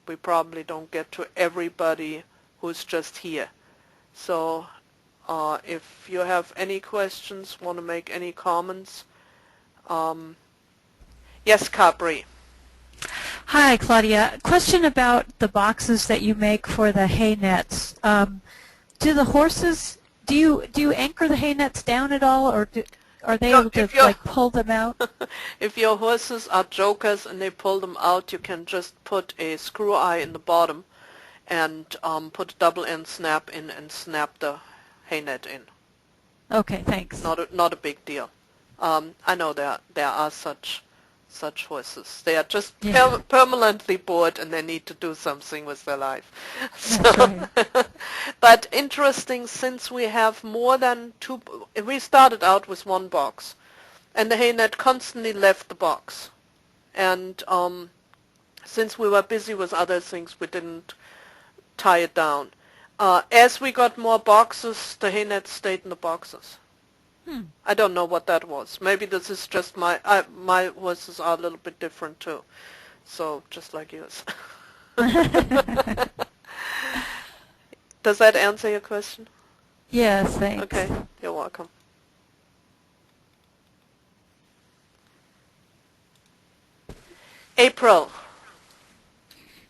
we probably don't get to everybody who's just here. So if you have any questions, want to make any comments. Yes, Capri. Hi, Claudia. Question about the boxes that you make for the hay nets. Do the horses, do you anchor the hay nets down at all, or are they able to like pull them out? If your horses are jokers and they pull them out, you can just put a screw eye in the bottom and put a double end snap in and snap the hay net in. Okay, thanks. Not a big deal. I know there are such horses. They are just permanently bored and they need to do something with their life. So, right. But interesting, since we have more than two, we started out with one box and the hay net constantly left the box. And since we were busy with other things, we didn't tie it down. As we got more boxes, the hay net stayed in the boxes. I don't know what that was. Maybe this is just my horses are a little bit different too. So just like yours. Does that answer your question? Yes, thanks. Okay, you're welcome. April.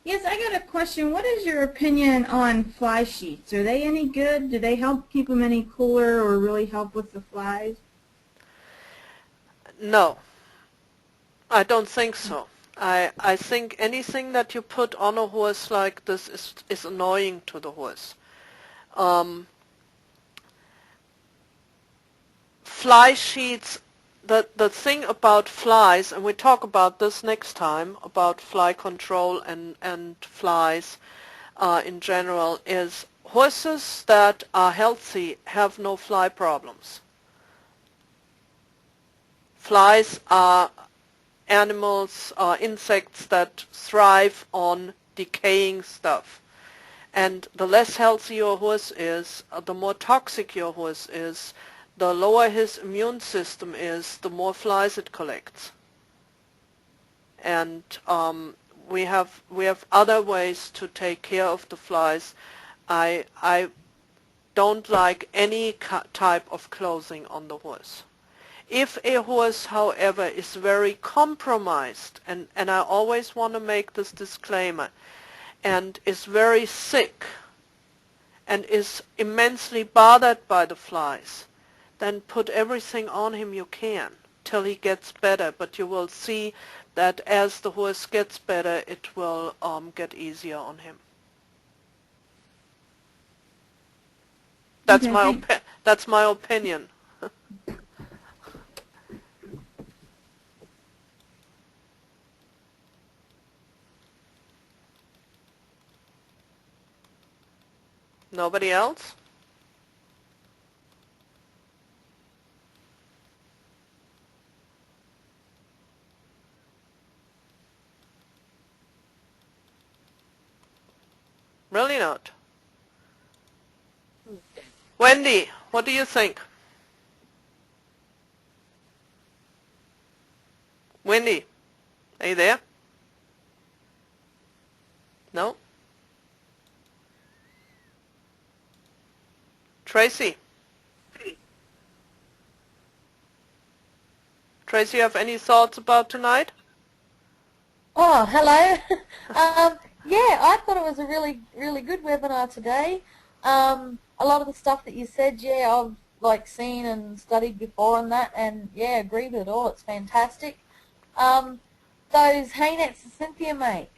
Yes, I got a question. What is your opinion on fly sheets? Are they any good? Do they help keep them any cooler or really help with the flies? No, I don't think so. I think anything that you put on a horse like this is annoying to the horse. Fly sheets, the thing about flies, and we talk about this next time, about fly control and flies in general, is horses that are healthy have no fly problems. Flies are animals, insects that thrive on decaying stuff. And the less healthy your horse is, the more toxic your horse is, the lower his immune system is, the more flies it collects. And we have other ways to take care of the flies. I don't like any type of clothing on the horse. If a horse, however, is very compromised, and I always want to make this disclaimer, and is very sick and is immensely bothered by the flies, then put everything on him you can till he gets better. But you will see that as the horse gets better, it will get easier on him. That's Okay, that's my opinion. Nobody else? Really not. Wendy, what do you think? Wendy, are you there? No? Tracy? Tracy, you have any thoughts about tonight? Oh, hello. Yeah, I thought it was a really, really good webinar today. A lot of the stuff that you said, yeah, I've like seen and studied before and that, and yeah, agree with it all. It's fantastic. Those hay nets that Cynthia make.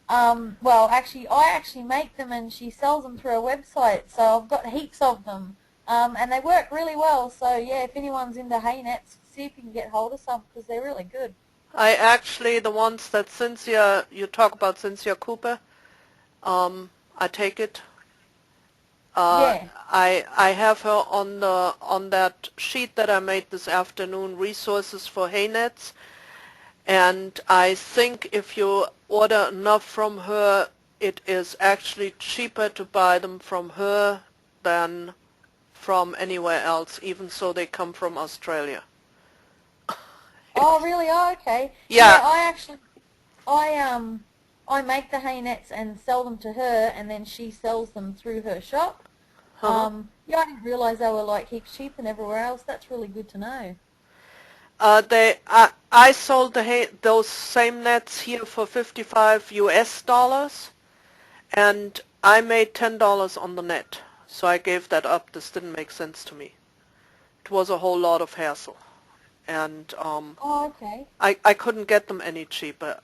Well, actually, I actually make them, and she sells them through her website. So I've got heaps of them, and they work really well. So yeah, if anyone's into hay nets, see if you can get hold of some because they're really good. I actually, the ones that Cynthia, you talk about Cynthia Cooper, I take it. Yeah. I have her on that sheet that I made this afternoon, resources for hay nets, and I think if you order enough from her, it is actually cheaper to buy them from her than from anywhere else, even so they come from Australia. Oh, really? Oh, okay. Yeah. Yeah, I make the hay nets and sell them to her, and then she sells them through her shop. Yeah, I didn't realize they were like heaps cheaper than everywhere else. That's really good to know. I sold those same nets here for $55 US, and I made $10 on the net. So I gave that up. This didn't make sense to me. It was a whole lot of hassle, and Oh, okay. I couldn't get them any cheaper.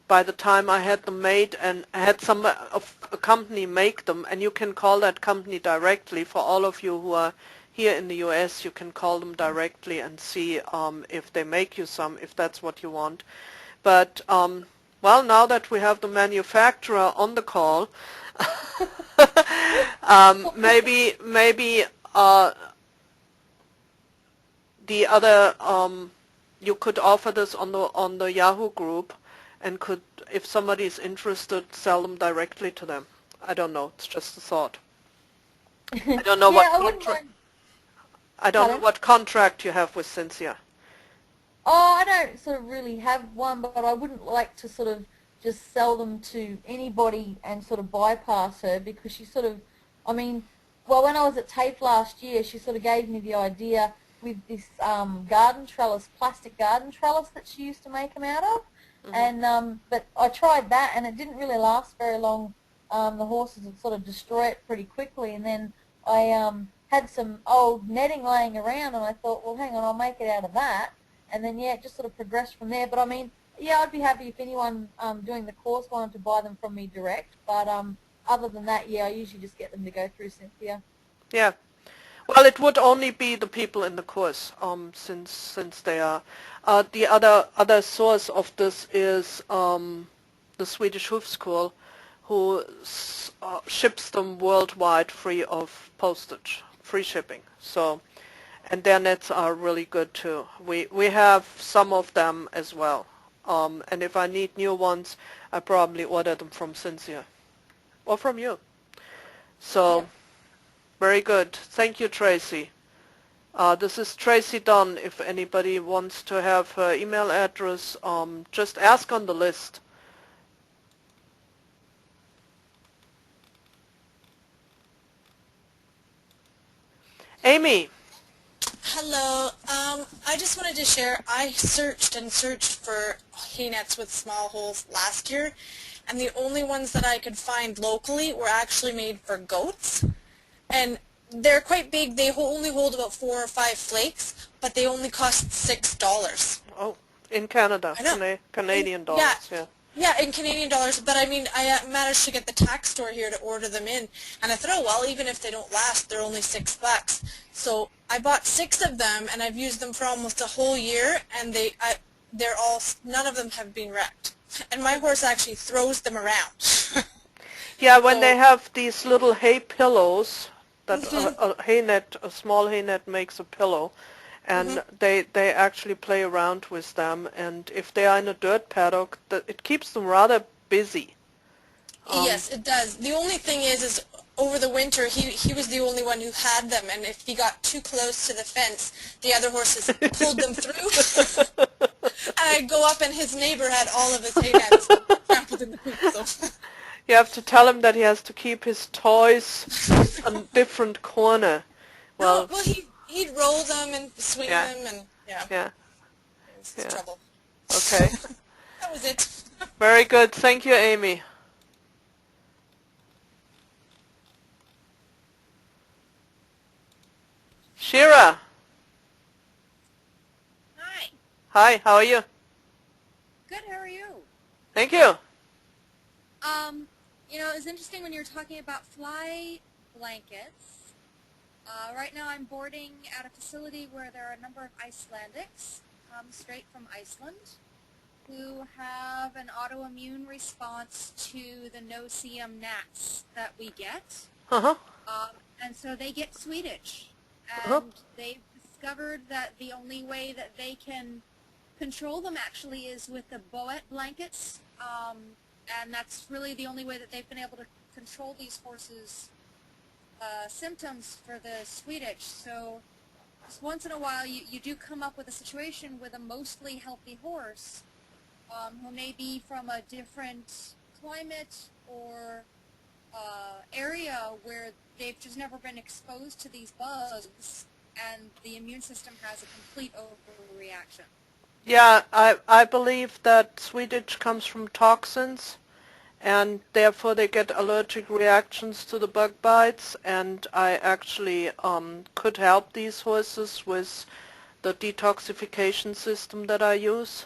By the time I had them made and I had a company make them, and you can call that company directly. For all of you who are here in the US, you can call them directly and see if they make you some, if that's what you want. But well, now that we have the manufacturer on the call, maybe the other you could offer this on the Yahoo group, and could, if somebody is interested, sell them directly to them. I don't know. It's just a thought. I don't know Yeah, I wouldn't mind. I don't know Pardon? what contract you have with Cynthia. Oh, I don't sort of really have one, but I wouldn't like to sort of just sell them to anybody and sort of bypass her because she sort of, I mean, well, when I was at TAFE last year, she sort of gave me the idea with this garden trellis, plastic garden trellis that she used to make them out of. And but I tried that, and it didn't really last very long. The horses would sort of destroy it pretty quickly, and then I had some old netting laying around, and I thought, well, hang on, I'll make it out of that. And then, yeah, it just sort of progressed from there. But, I mean, yeah, I'd be happy if anyone doing the course wanted to buy them from me direct. But other than that, yeah, I usually just get them to go through Cynthia. Yeah. Well, it would only be the people in the course, since they are. The other source of this is the Swedish Hoof School, who ships them worldwide free of postage, free shipping. So, and their nets are really good too. We have some of them as well. And if I need new ones, I probably order them from Cynthia or from you. So. Yeah. Very good. Thank you, Tracy. This is Tracy Dunn. If anybody wants to have her email address, just ask on the list. Amy. Hello. I just wanted to share, I searched and searched for hay nets with small holes last year, and the only ones that I could find locally were actually made for goats. And they're quite big. They only hold about 4 or 5 flakes, but they only cost $6. Oh, in Canada. I know. Canadian dollars, yeah. Yeah, in Canadian dollars, but I mean, I managed to get the tax store here to order them in, and I thought, oh, well, even if they don't last, they're only $6. So I bought 6 of them, and I've used them for almost a whole year, and they're all, none of them have been wrecked. And my horse actually throws them around. Yeah, when they have these little hay pillows, that a small hay net makes a pillow, and they actually play around with them, and if they are in a dirt paddock, it keeps them rather busy. Yes, it does. The only thing is over the winter, he was the only one who had them, and if he got too close to the fence, the other horses pulled them through. And I'd go up, and his neighbor had all of his hay nets trampled in the hoop. So. You have to tell him that he has to keep his toys in a different corner. Well, Well, he'd roll them and swing them, and yeah. Yeah. It was trouble. Okay. That was it. Very good. Thank you, Amy. Shira. Hi. Hi, how are you? Good, how are you? Thank you. You know, it was interesting when you were talking about fly blankets. Right now I'm boarding at a facility where there are a number of Icelandics, straight from Iceland, who have an autoimmune response to the no-see-um gnats that we get. Uh-huh. And so they get Swedish. Uh-huh. And they've discovered that the only way that they can control them actually is with the Boet blankets. And that's really the only way that they've been able to control these horses' symptoms for the Swedish. So just once in a while you do come up with a situation with a mostly healthy horse who may be from a different climate or area where they've just never been exposed to these bugs, and the immune system has a complete overreaction. Yeah, I believe that Swedish comes from toxins, and therefore they get allergic reactions to the bug bites, and I actually could help these horses with the detoxification system that I use,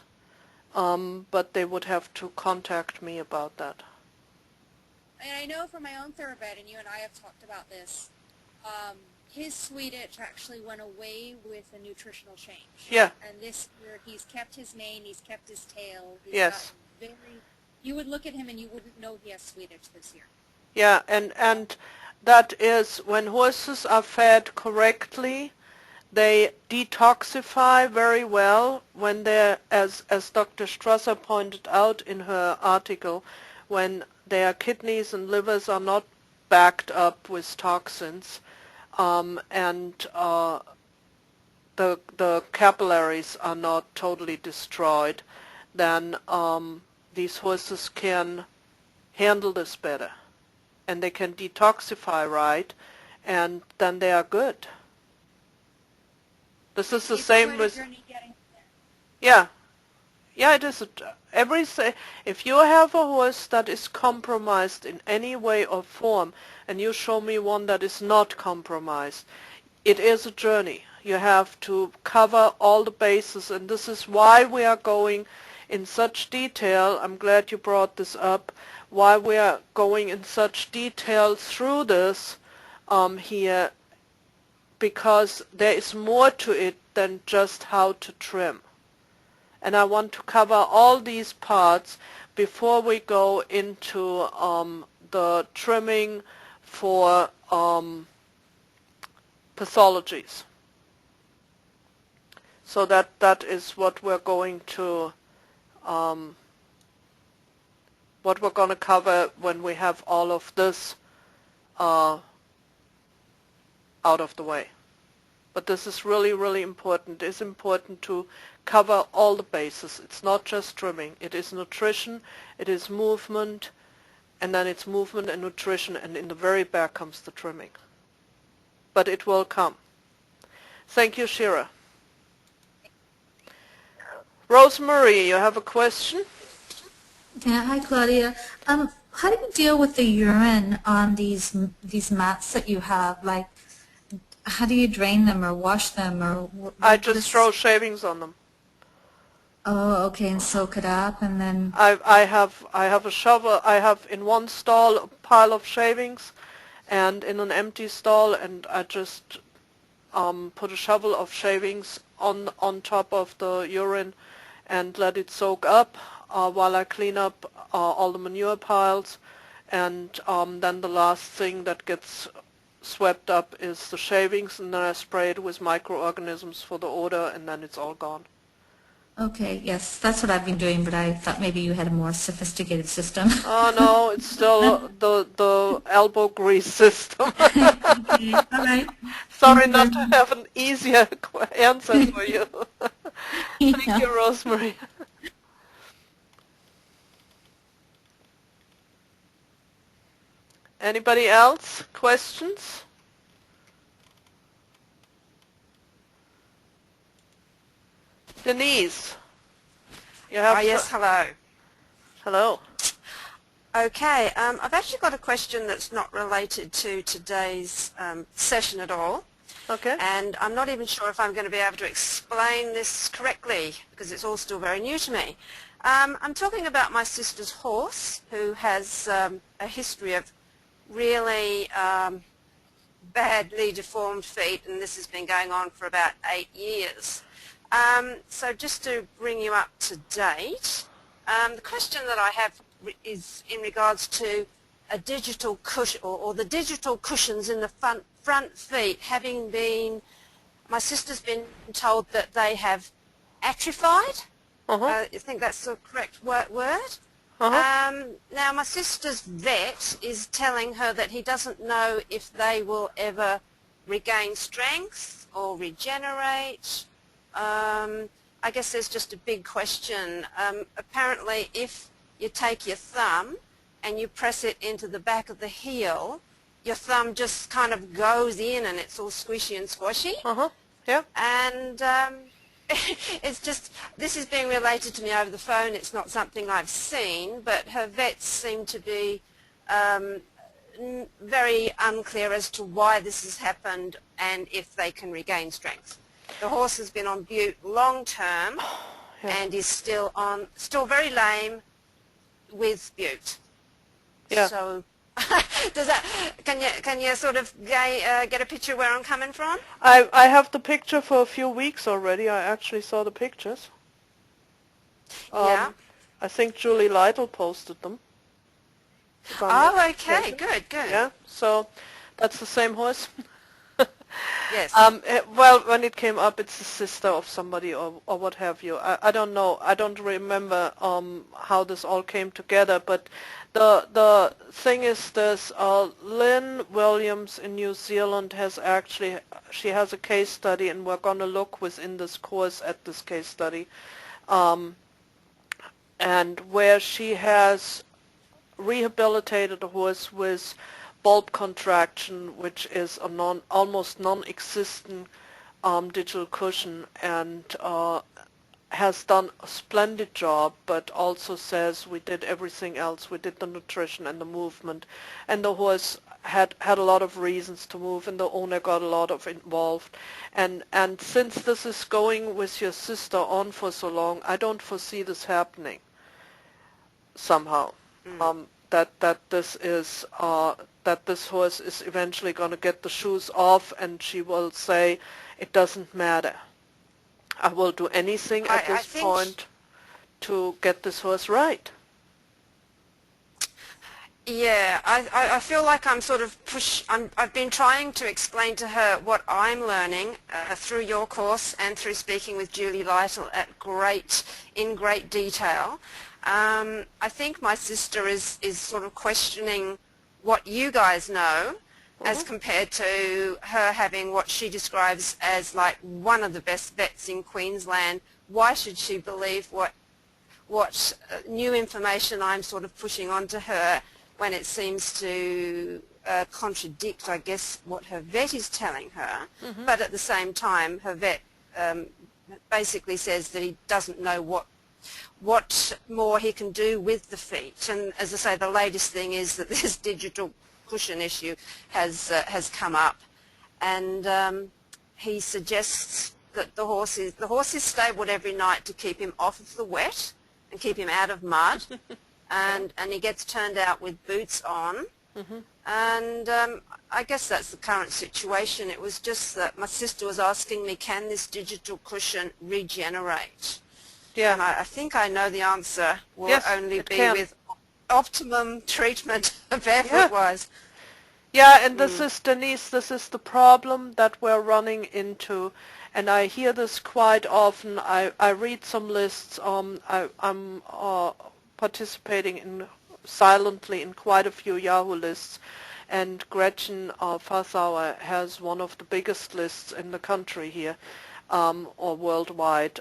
but they would have to contact me about that. And I know from my own thoroughbred, and you and I have talked about this, his Swedish actually went away with a nutritional change. Yeah. And this year he's kept his mane, he's kept his tail. He's Yes. you would look at him and you wouldn't know he has Swedish this year. Yeah, and that is when horses are fed correctly, they detoxify very well when they're, as Dr. Strasser pointed out in her article, when their kidneys and livers are not backed up with toxins, and the capillaries are not totally destroyed, then these horses can handle this better, and they can detoxify right, and then they are good. This is the same with, yeah, it is. If you have a horse that is compromised in any way or form, and you show me one that is not compromised, it is a journey. You have to cover all the bases, and this is why we are going in such detail. I'm glad you brought this up. Why we are going in such detail through this here, because there is more to it than just how to trim. And I want to cover all these parts before we go into the trimming for pathologies. So that is what we're going to cover when we have all of this out of the way. But this is really, really important. It's important to cover all the bases. It's not just trimming. It is nutrition, it is movement, and then it's movement and nutrition, and in the very back comes the trimming. But it will come. Thank you, Shira. Rosemary, you have a question? Yeah, hi Claudia. How do you deal with the urine on these mats that you have? Like, how do you drain them or wash them or? I just throw shavings on them. Oh, okay, and soak it up, and then. I have a shovel. I have in one stall a pile of shavings, and in an empty stall, and I just put a shovel of shavings on top of the urine, and let it soak up while I clean up all the manure piles, and then the last thing that gets swept up is the shavings, and then I spray it with microorganisms for the odor, and then it's all gone. Okay, yes, that's what I've been doing, but I thought maybe you had a more sophisticated system. Oh no, it's still the elbow grease system. Okay, all right. Sorry not to have an easier answer for you. Thank Yeah. you, Rosemary. Anybody else? Questions? Denise, you have. Yes, hello. Hello. Okay, I've actually got a question that's not related to today's session at all, Okay. and I'm not even sure if I'm going to be able to explain this correctly because it's all still very new to me. I'm talking about my sister's horse, who has a history of really badly deformed feet, and this has been going on for about 8 years. So just to bring you up to date, the question that I have is in regards to a digital cushion, or the digital cushions in the front feet having been, my sister's been told that they have atrophied. I think that's the correct word. Now my sister's vet is telling her that he doesn't know if they will ever regain strength or regenerate. I guess there's just a big question. Apparently if you take your thumb and you press it into the back of the heel, your thumb just kind of goes in and it's all squishy and squashy. Yeah. And it's just, this is being related to me over the phone. It's not something I've seen, but her vets seem to be very unclear as to why this has happened and if they can regain strength. The horse has been on Bute long term and is still very lame with Bute. Yeah. So does that, can you sort of get a picture where I'm coming from? I have the picture for a few weeks already. I actually saw the pictures. Yeah. I think Julie Lytle posted them. Oh, okay. Good. Yeah. So that's the same horse. Yes. Well, when it came up, it's the sister of somebody or what have you. I don't know. I don't remember how this all came together. But the thing is this: Lynn Williams in New Zealand she has a case study, and we're going to look within this course at this case study, and where she has rehabilitated a horse with bulb contraction, which is a almost non-existent digital cushion, and has done a splendid job, but also says we did everything else. We did the nutrition and the movement, and the horse had a lot of reasons to move, and the owner got a lot of involved. And since this is going with your sister on for so long, I don't foresee this happening somehow. That this horse is eventually going to get the shoes off, and she will say, "It doesn't matter. I will do anything at this point to get this horse right." Yeah, I feel like I'm sort of I've been trying to explain to her what I'm learning through your course and through speaking with Julie Lytle in great detail. I think my sister is sort of questioning what you guys know as compared to her having what she describes as like one of the best vets in Queensland. Why should she believe what new information I'm sort of pushing onto her when it seems to contradict, I guess, what her vet is telling her? But at the same time, her vet basically says that he doesn't know what more he can do with the feet. And as I say, the latest thing is that this digital cushion issue has come up, and he suggests that the horse is stabled every night to keep him off of the wet and keep him out of mud, and he gets turned out with boots on. And I guess that's the current situation. It was just that my sister was asking me, can this digital cushion regenerate? Yeah. And I think I know the answer will Yes, only it be can. with optimum treatment barefoot-wise. Yeah, and this is, Denise, this is the problem that we're running into, and I hear this quite often. I read some lists. I'm participating silently in quite a few Yahoo lists, and Gretchen Fassauer has one of the biggest lists in the country here, or worldwide,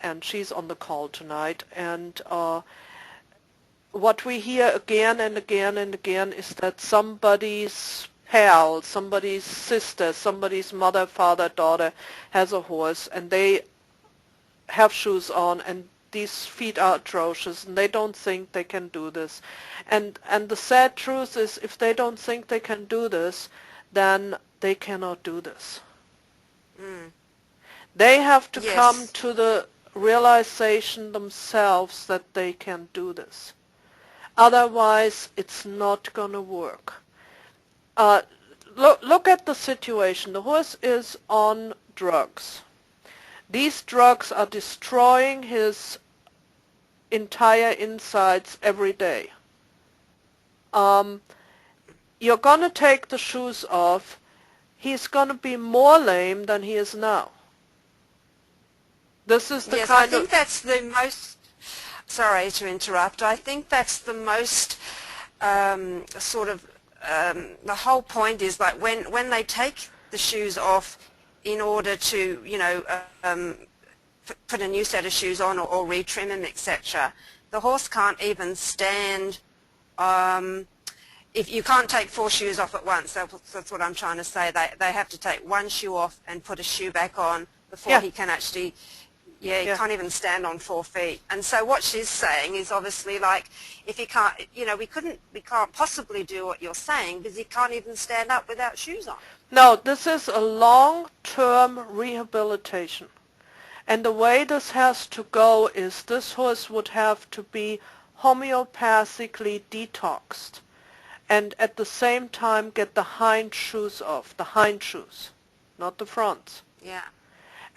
and she's on the call tonight. And what we hear again and again and again is that somebody's pal, somebody's sister, somebody's mother, father, daughter has a horse, and they have shoes on, and these feet are atrocious, and they don't think they can do this. And the sad truth is, if they don't think they can do this, then they cannot do this. They have to come to the realization themselves that they can do this. Otherwise, it's not going to work. Look at the situation. The horse is on drugs. These drugs are destroying his entire insides every day. You're going to take the shoes off. He's going to be more lame than he is now. This is the Yes, kind I think that's the most, sorry to interrupt, I think that's the most sort of, the whole point is like when they take the shoes off in order to, you know, put a new set of shoes on or retrim them, etc., the horse can't even stand, if you can't take 4 shoes off at once. That's what I'm trying to say. They have to take 1 shoe off and put a shoe back on before he can actually, he can't even stand on 4 feet. And so what she's saying is obviously like, if he can't, you know, we can't possibly do what you're saying because he can't even stand up without shoes on. No, this is a long-term rehabilitation. And the way this has to go is this horse would have to be homeopathically detoxed and at the same time get the hind shoes off, the hind shoes, not the fronts. Yeah.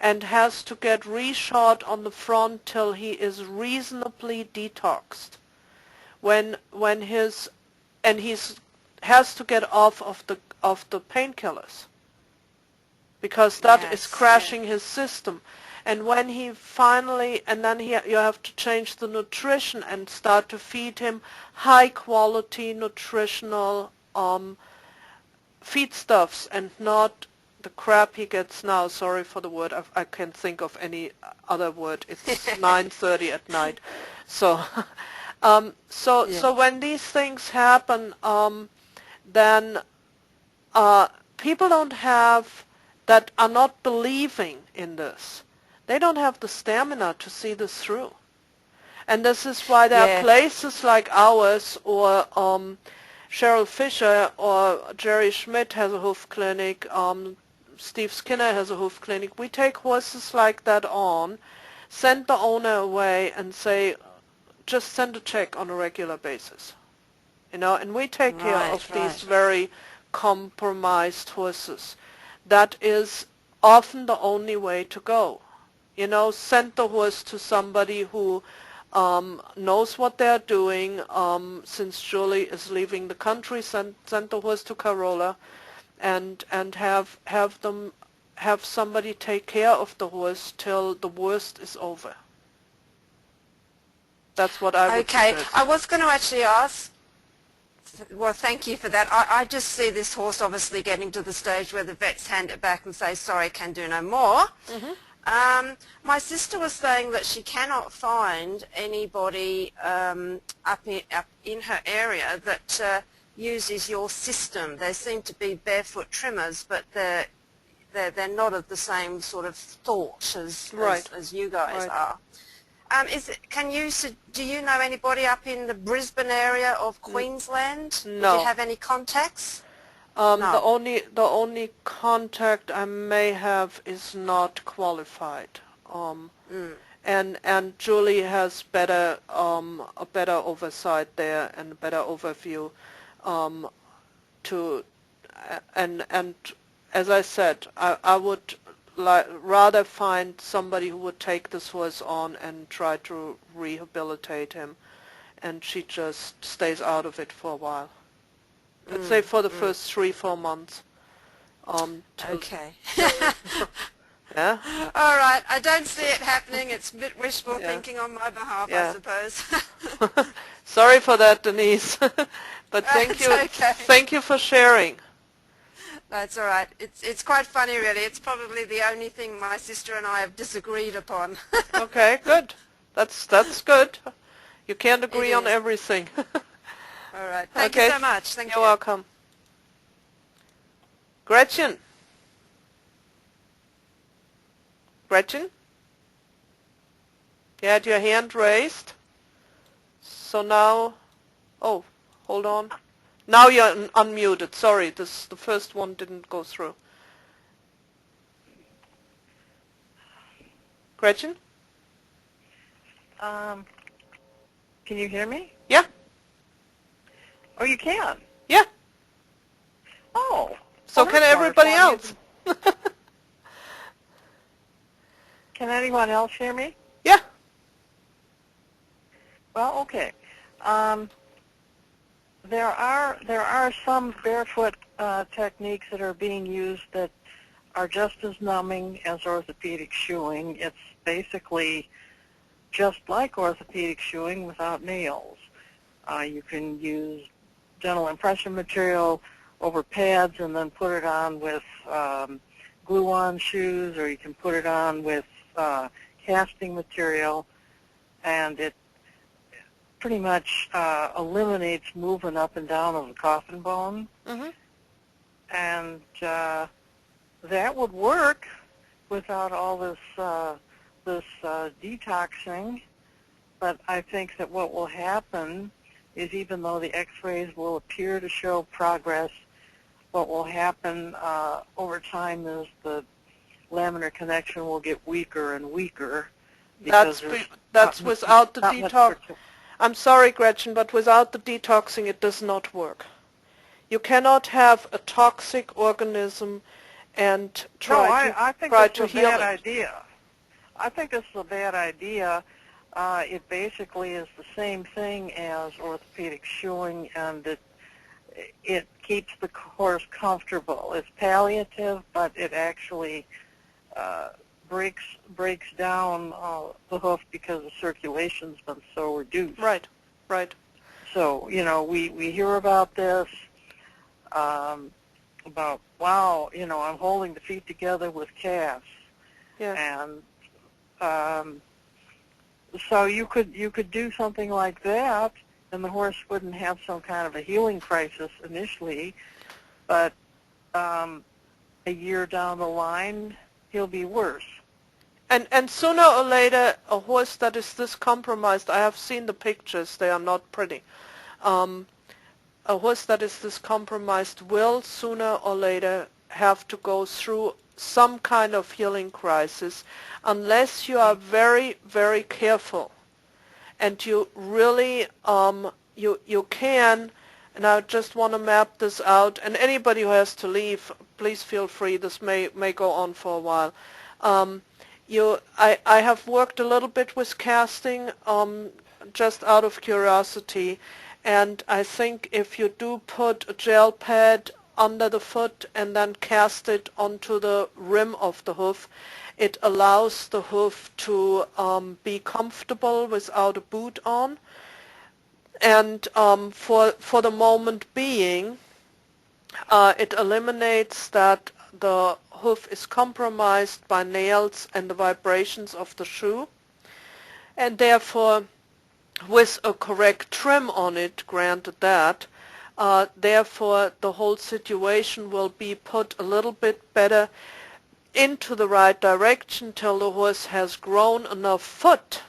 And has to get reshod on the front till he is reasonably detoxed. Has to get off of the painkillers because that is crashing his system. And when he finally, and then you have to change the nutrition and start to feed him high quality nutritional feedstuffs and not the crap he gets now. Sorry for the word. I can't think of any other word. It's 9:30 at night. So, so when these things happen, then people that are not believing in this. They don't have the stamina to see this through. And this is why there are places like ours or Cheryl Fisher or Jerry Schmidt has a hoof clinic, Steve Skinner has a hoof clinic. We take horses like that on, send the owner away and say, just send a check on a regular basis. You know, and we take care of these very compromised horses. That is often the only way to go. You know, send the horse to somebody who knows what they're doing. Since Julie is leaving the country, send the horse to Carola, and have somebody take care of the horse till the worst is over. That's what I would suggest. I was going to actually ask. Well, thank you for that. I just see this horse obviously getting to the stage where the vets hand it back and say, sorry, can do no more. Mm-hmm. My sister was saying that she cannot find anybody up in her area that uses your system. They seem to be barefoot trimmers, but they're not of the same sort of thought as you guys are. Do you know anybody up in the Brisbane area of Queensland? No. Do you have any contacts? No. The only contact I may have is not qualified. And Julie has a better oversight there and a better overview. And as I said, I would rather find somebody who would take this horse on and try to rehabilitate him, and she just stays out of it for a while. I'd say for the first 3-4 months. Okay. Yeah? All right. I don't see it happening. It's a bit wishful thinking on my behalf, I suppose. Sorry for that, Denise. But thank you. Okay. Thank you for sharing. That's all right. It's quite funny, really. It's probably the only thing my sister and I have disagreed upon. Okay, good. That's good. You can't agree on everything. All right. Thank you so much. Thank you. You're welcome. Gretchen? Gretchen? You had your hand raised. So now, oh, hold on. Now you're unmuted. Sorry, the first one didn't go through. Gretchen? Can you hear me? Yeah. Oh, you can? Yeah. Oh. So well, can everybody else. Can anyone else hear me? Yeah. Well, okay. There are some barefoot techniques that are being used that are just as numbing as orthopedic shoeing. It's basically just like orthopedic shoeing without nails. You can use dental impression material over pads and then put it on with glue-on shoes, or you can put it on with casting material, and it pretty much eliminates moving up and down of the coffin bone. Mm-hmm. And that would work without all this detoxing. But I think that what will happen is, even though the x-rays will appear to show progress, what will happen over time is the laminar connection will get weaker and weaker. That's without the detox. I'm sorry, Gretchen, but without the detoxing, it does not work. You cannot have a toxic organism and try I think to this is a heal bad it. idea. I think this is a bad idea. It basically is the same thing as orthopedic shoeing, and it keeps the horse comfortable. It's palliative, but it actually breaks down the hoof because the circulation's been so reduced. Right, right. So, you know, we hear about this, about, wow, you know, I'm holding the feet together with calves. Yeah. And so you could do something like that, and the horse wouldn't have some kind of a healing crisis initially, but a year down the line, he'll be worse. And sooner or later, a horse that is this compromised, I have seen the pictures, they are not pretty. a horse that is this compromised will sooner or later have to go through some kind of healing crisis unless you are very, very careful and you really, you can, and I just want to map this out, and anybody who has to leave, please feel free, this may go on for a while. I have worked a little bit with casting, just out of curiosity, and I think if you do put a gel pad under the foot and then cast it onto the rim of the hoof, it allows the hoof to be comfortable without a boot on. And for the moment being, it eliminates that the hoof is compromised by nails and the vibrations of the shoe. And therefore, with a correct trim on it, granted that, therefore the whole situation will be put a little bit better into the right direction till the horse has grown enough foot,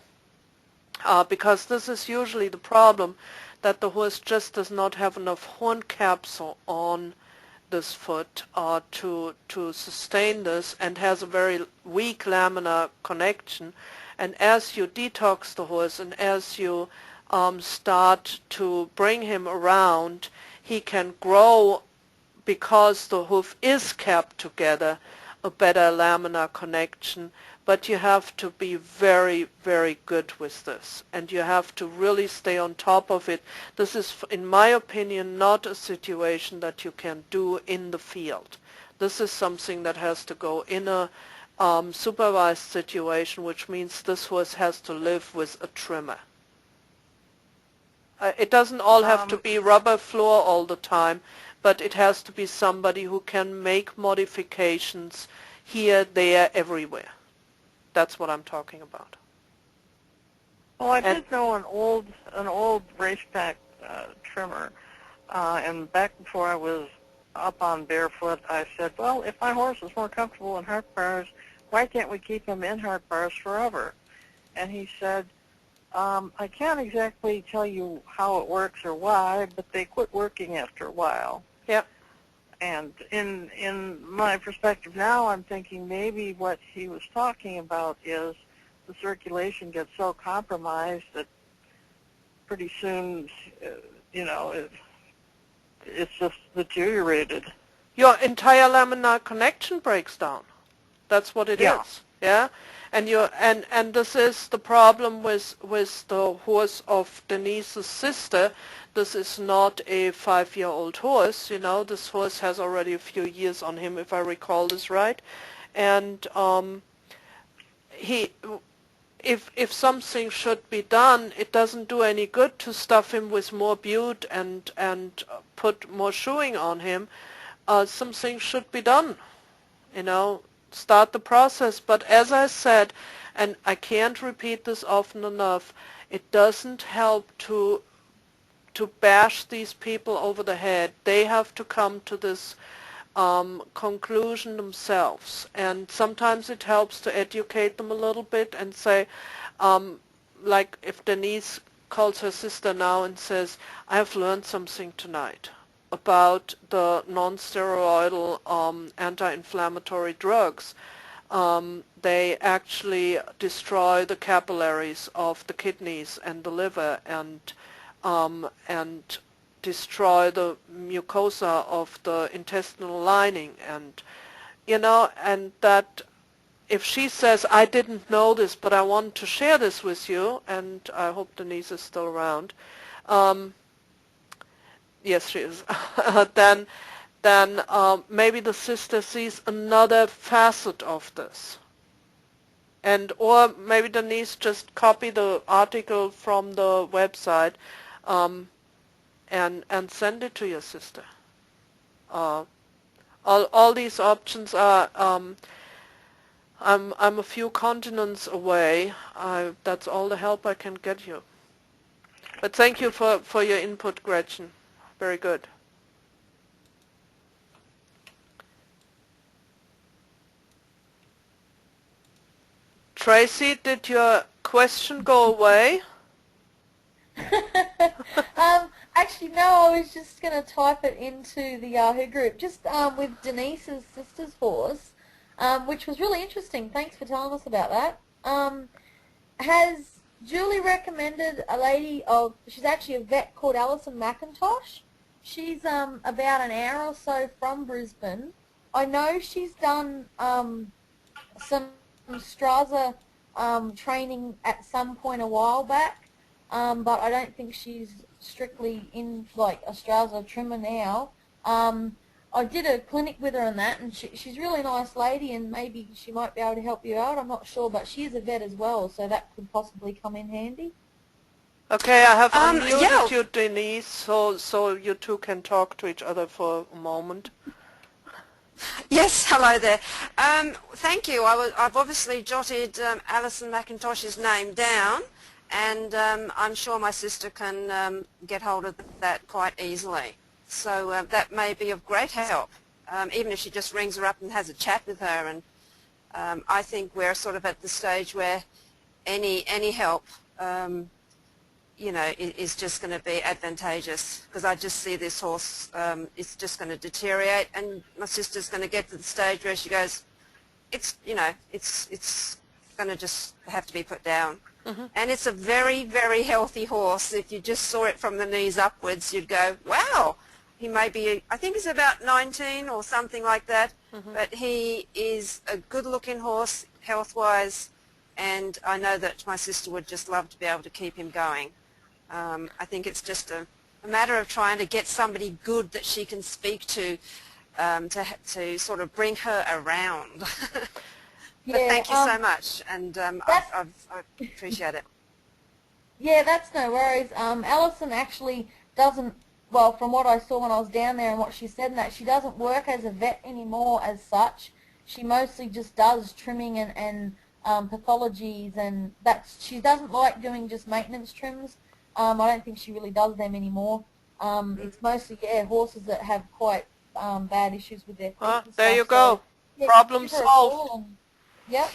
because this is usually the problem, that the horse just does not have enough horn capsule on this foot to sustain this, and has a very weak laminar connection. And as you detox the horse and as you start to bring him around, he can grow, because the hoof is kept together, a better laminar connection. But you have to be very, very good with this, and you have to really stay on top of it. This is, in my opinion, not a situation that you can do in the field. This is something that has to go in a supervised situation, which means this horse has to live with a trimmer. It doesn't all have to be rubber floor all the time, but it has to be somebody who can make modifications here, there, everywhere. That's what I'm talking about. Well, I did know an old racetrack trimmer, and back before I was up on barefoot, I said, well, if my horse is more comfortable in hard bars, why can't we keep him in hard bars forever? And he said, I can't exactly tell you how it works or why, but they quit working after a while. Yep. And in my perspective now, I'm thinking maybe what he was talking about is the circulation gets so compromised that pretty soon, it's just deteriorated. Your entire laminar connection breaks down. That's what it is. Yeah. And and this is the problem with the horse of Denise's sister. This is not a 5-year-old horse. This horse has already a few years on him, if I recall this right. And if something should be done, it doesn't do any good to stuff him with more bute and put more shoeing on him. Something should be done. Start the process. But as I said, and I can't repeat this often enough, it doesn't help to bash these people over the head. They have to come to this conclusion themselves. And sometimes it helps to educate them a little bit and say, like if Denise calls her sister now and says, I have learned something tonight about the non-steroidal anti-inflammatory drugs. They actually destroy the capillaries of the kidneys and the liver and destroy the mucosa of the intestinal lining, and and that if she says, I didn't know this, but I want to share this with you, and I hope Denise is still around, yes, she is. then maybe the sister sees another facet of this. Or maybe Denise just copy the article from the website and send it to your sister. All these options are, I'm a few continents away. That's all the help I can get you. But thank you for your input, Gretchen. Very good. Tracy, did your question go away? Actually, no, I was just going to type it into the Yahoo group, just with Denise's sister's horse, which was really interesting. Thanks for telling us about that. Has Julie recommended a lady, she's actually a vet called Alison McIntosh. She's about an hour or so from Brisbane. I know she's done some Strasser training at some point a while back, but I don't think she's strictly in like a Strasser trimmer now. I did a clinic with her on that, and she's a really nice lady, and maybe she might be able to help you out. I'm not sure, but she is a vet as well, so that could possibly come in handy. Okay, I have unmuted yeah. you, Denise, so you two can talk to each other for a moment. Yes, hello there. Thank you. I've obviously jotted Alison McIntosh's name down, and I'm sure my sister can get hold of that quite easily. So that may be of great help, even if she just rings her up and has a chat with her. And I think we're sort of at the stage where any help, you know, is just going to be advantageous, because I just see this horse is just going to deteriorate, and my sister's going to get to the stage where she goes, it's, you know, it's going to just have to be put down. Mm-hmm. And it's a very, very healthy horse. If you just saw it from the knees upwards, you'd go, wow, he may be, I think he's about 19 or something like that, mm-hmm. But he is a good-looking horse health-wise, and I know that my sister would just love to be able to keep him going. I think it's just a matter of trying to get somebody good that she can speak to sort of bring her around. But Yeah, thank you so much, and I appreciate it. Yeah, that's no worries. Alison actually doesn't, well, from what I saw when I was down there and what she said and that, she doesn't work as a vet anymore as such. She mostly just does trimming and pathologies, and she doesn't like doing just maintenance trims. I don't think she really does them anymore. It's mostly, horses that have quite bad issues with their feet and There stuff, you go. so, yeah, Problem give her a solved. call and, yep.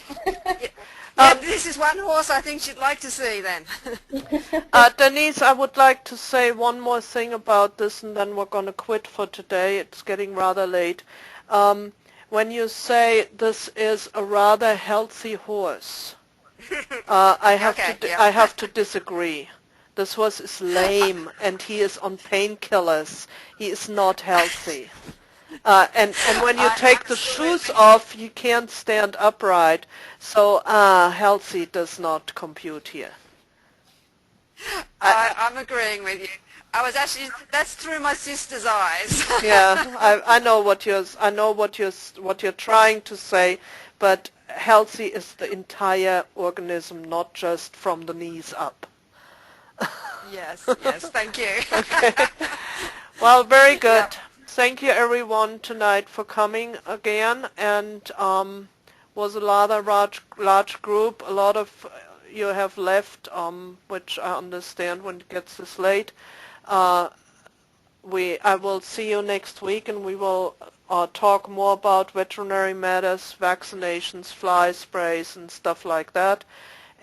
Yeah, this is one horse I think she'd like to see then. Denise, I would like to say one more thing about this, and then we're going to quit for today. It's getting rather late. When you say this is a rather healthy horse, I have to disagree. This horse is lame, and he is on painkillers. He is not healthy. And when you take the shoes off, you can't stand upright. So healthy does not compute here. I'm agreeing with you. I was actually, that's through my sister's eyes. Yeah, I know what you're trying to say, but healthy is the entire organism, not just from the knees up. Yes, thank you. Okay. Well, very good. Yep. Thank you everyone tonight for coming again, and was a rather large group. A lot of you have left, which I understand when it gets this late. I will see you next week, and we will talk more about veterinary matters, vaccinations, fly sprays, and stuff like that.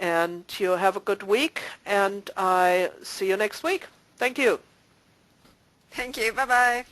And you have a good week, and I see you next week. Thank you. Thank you. Bye-bye.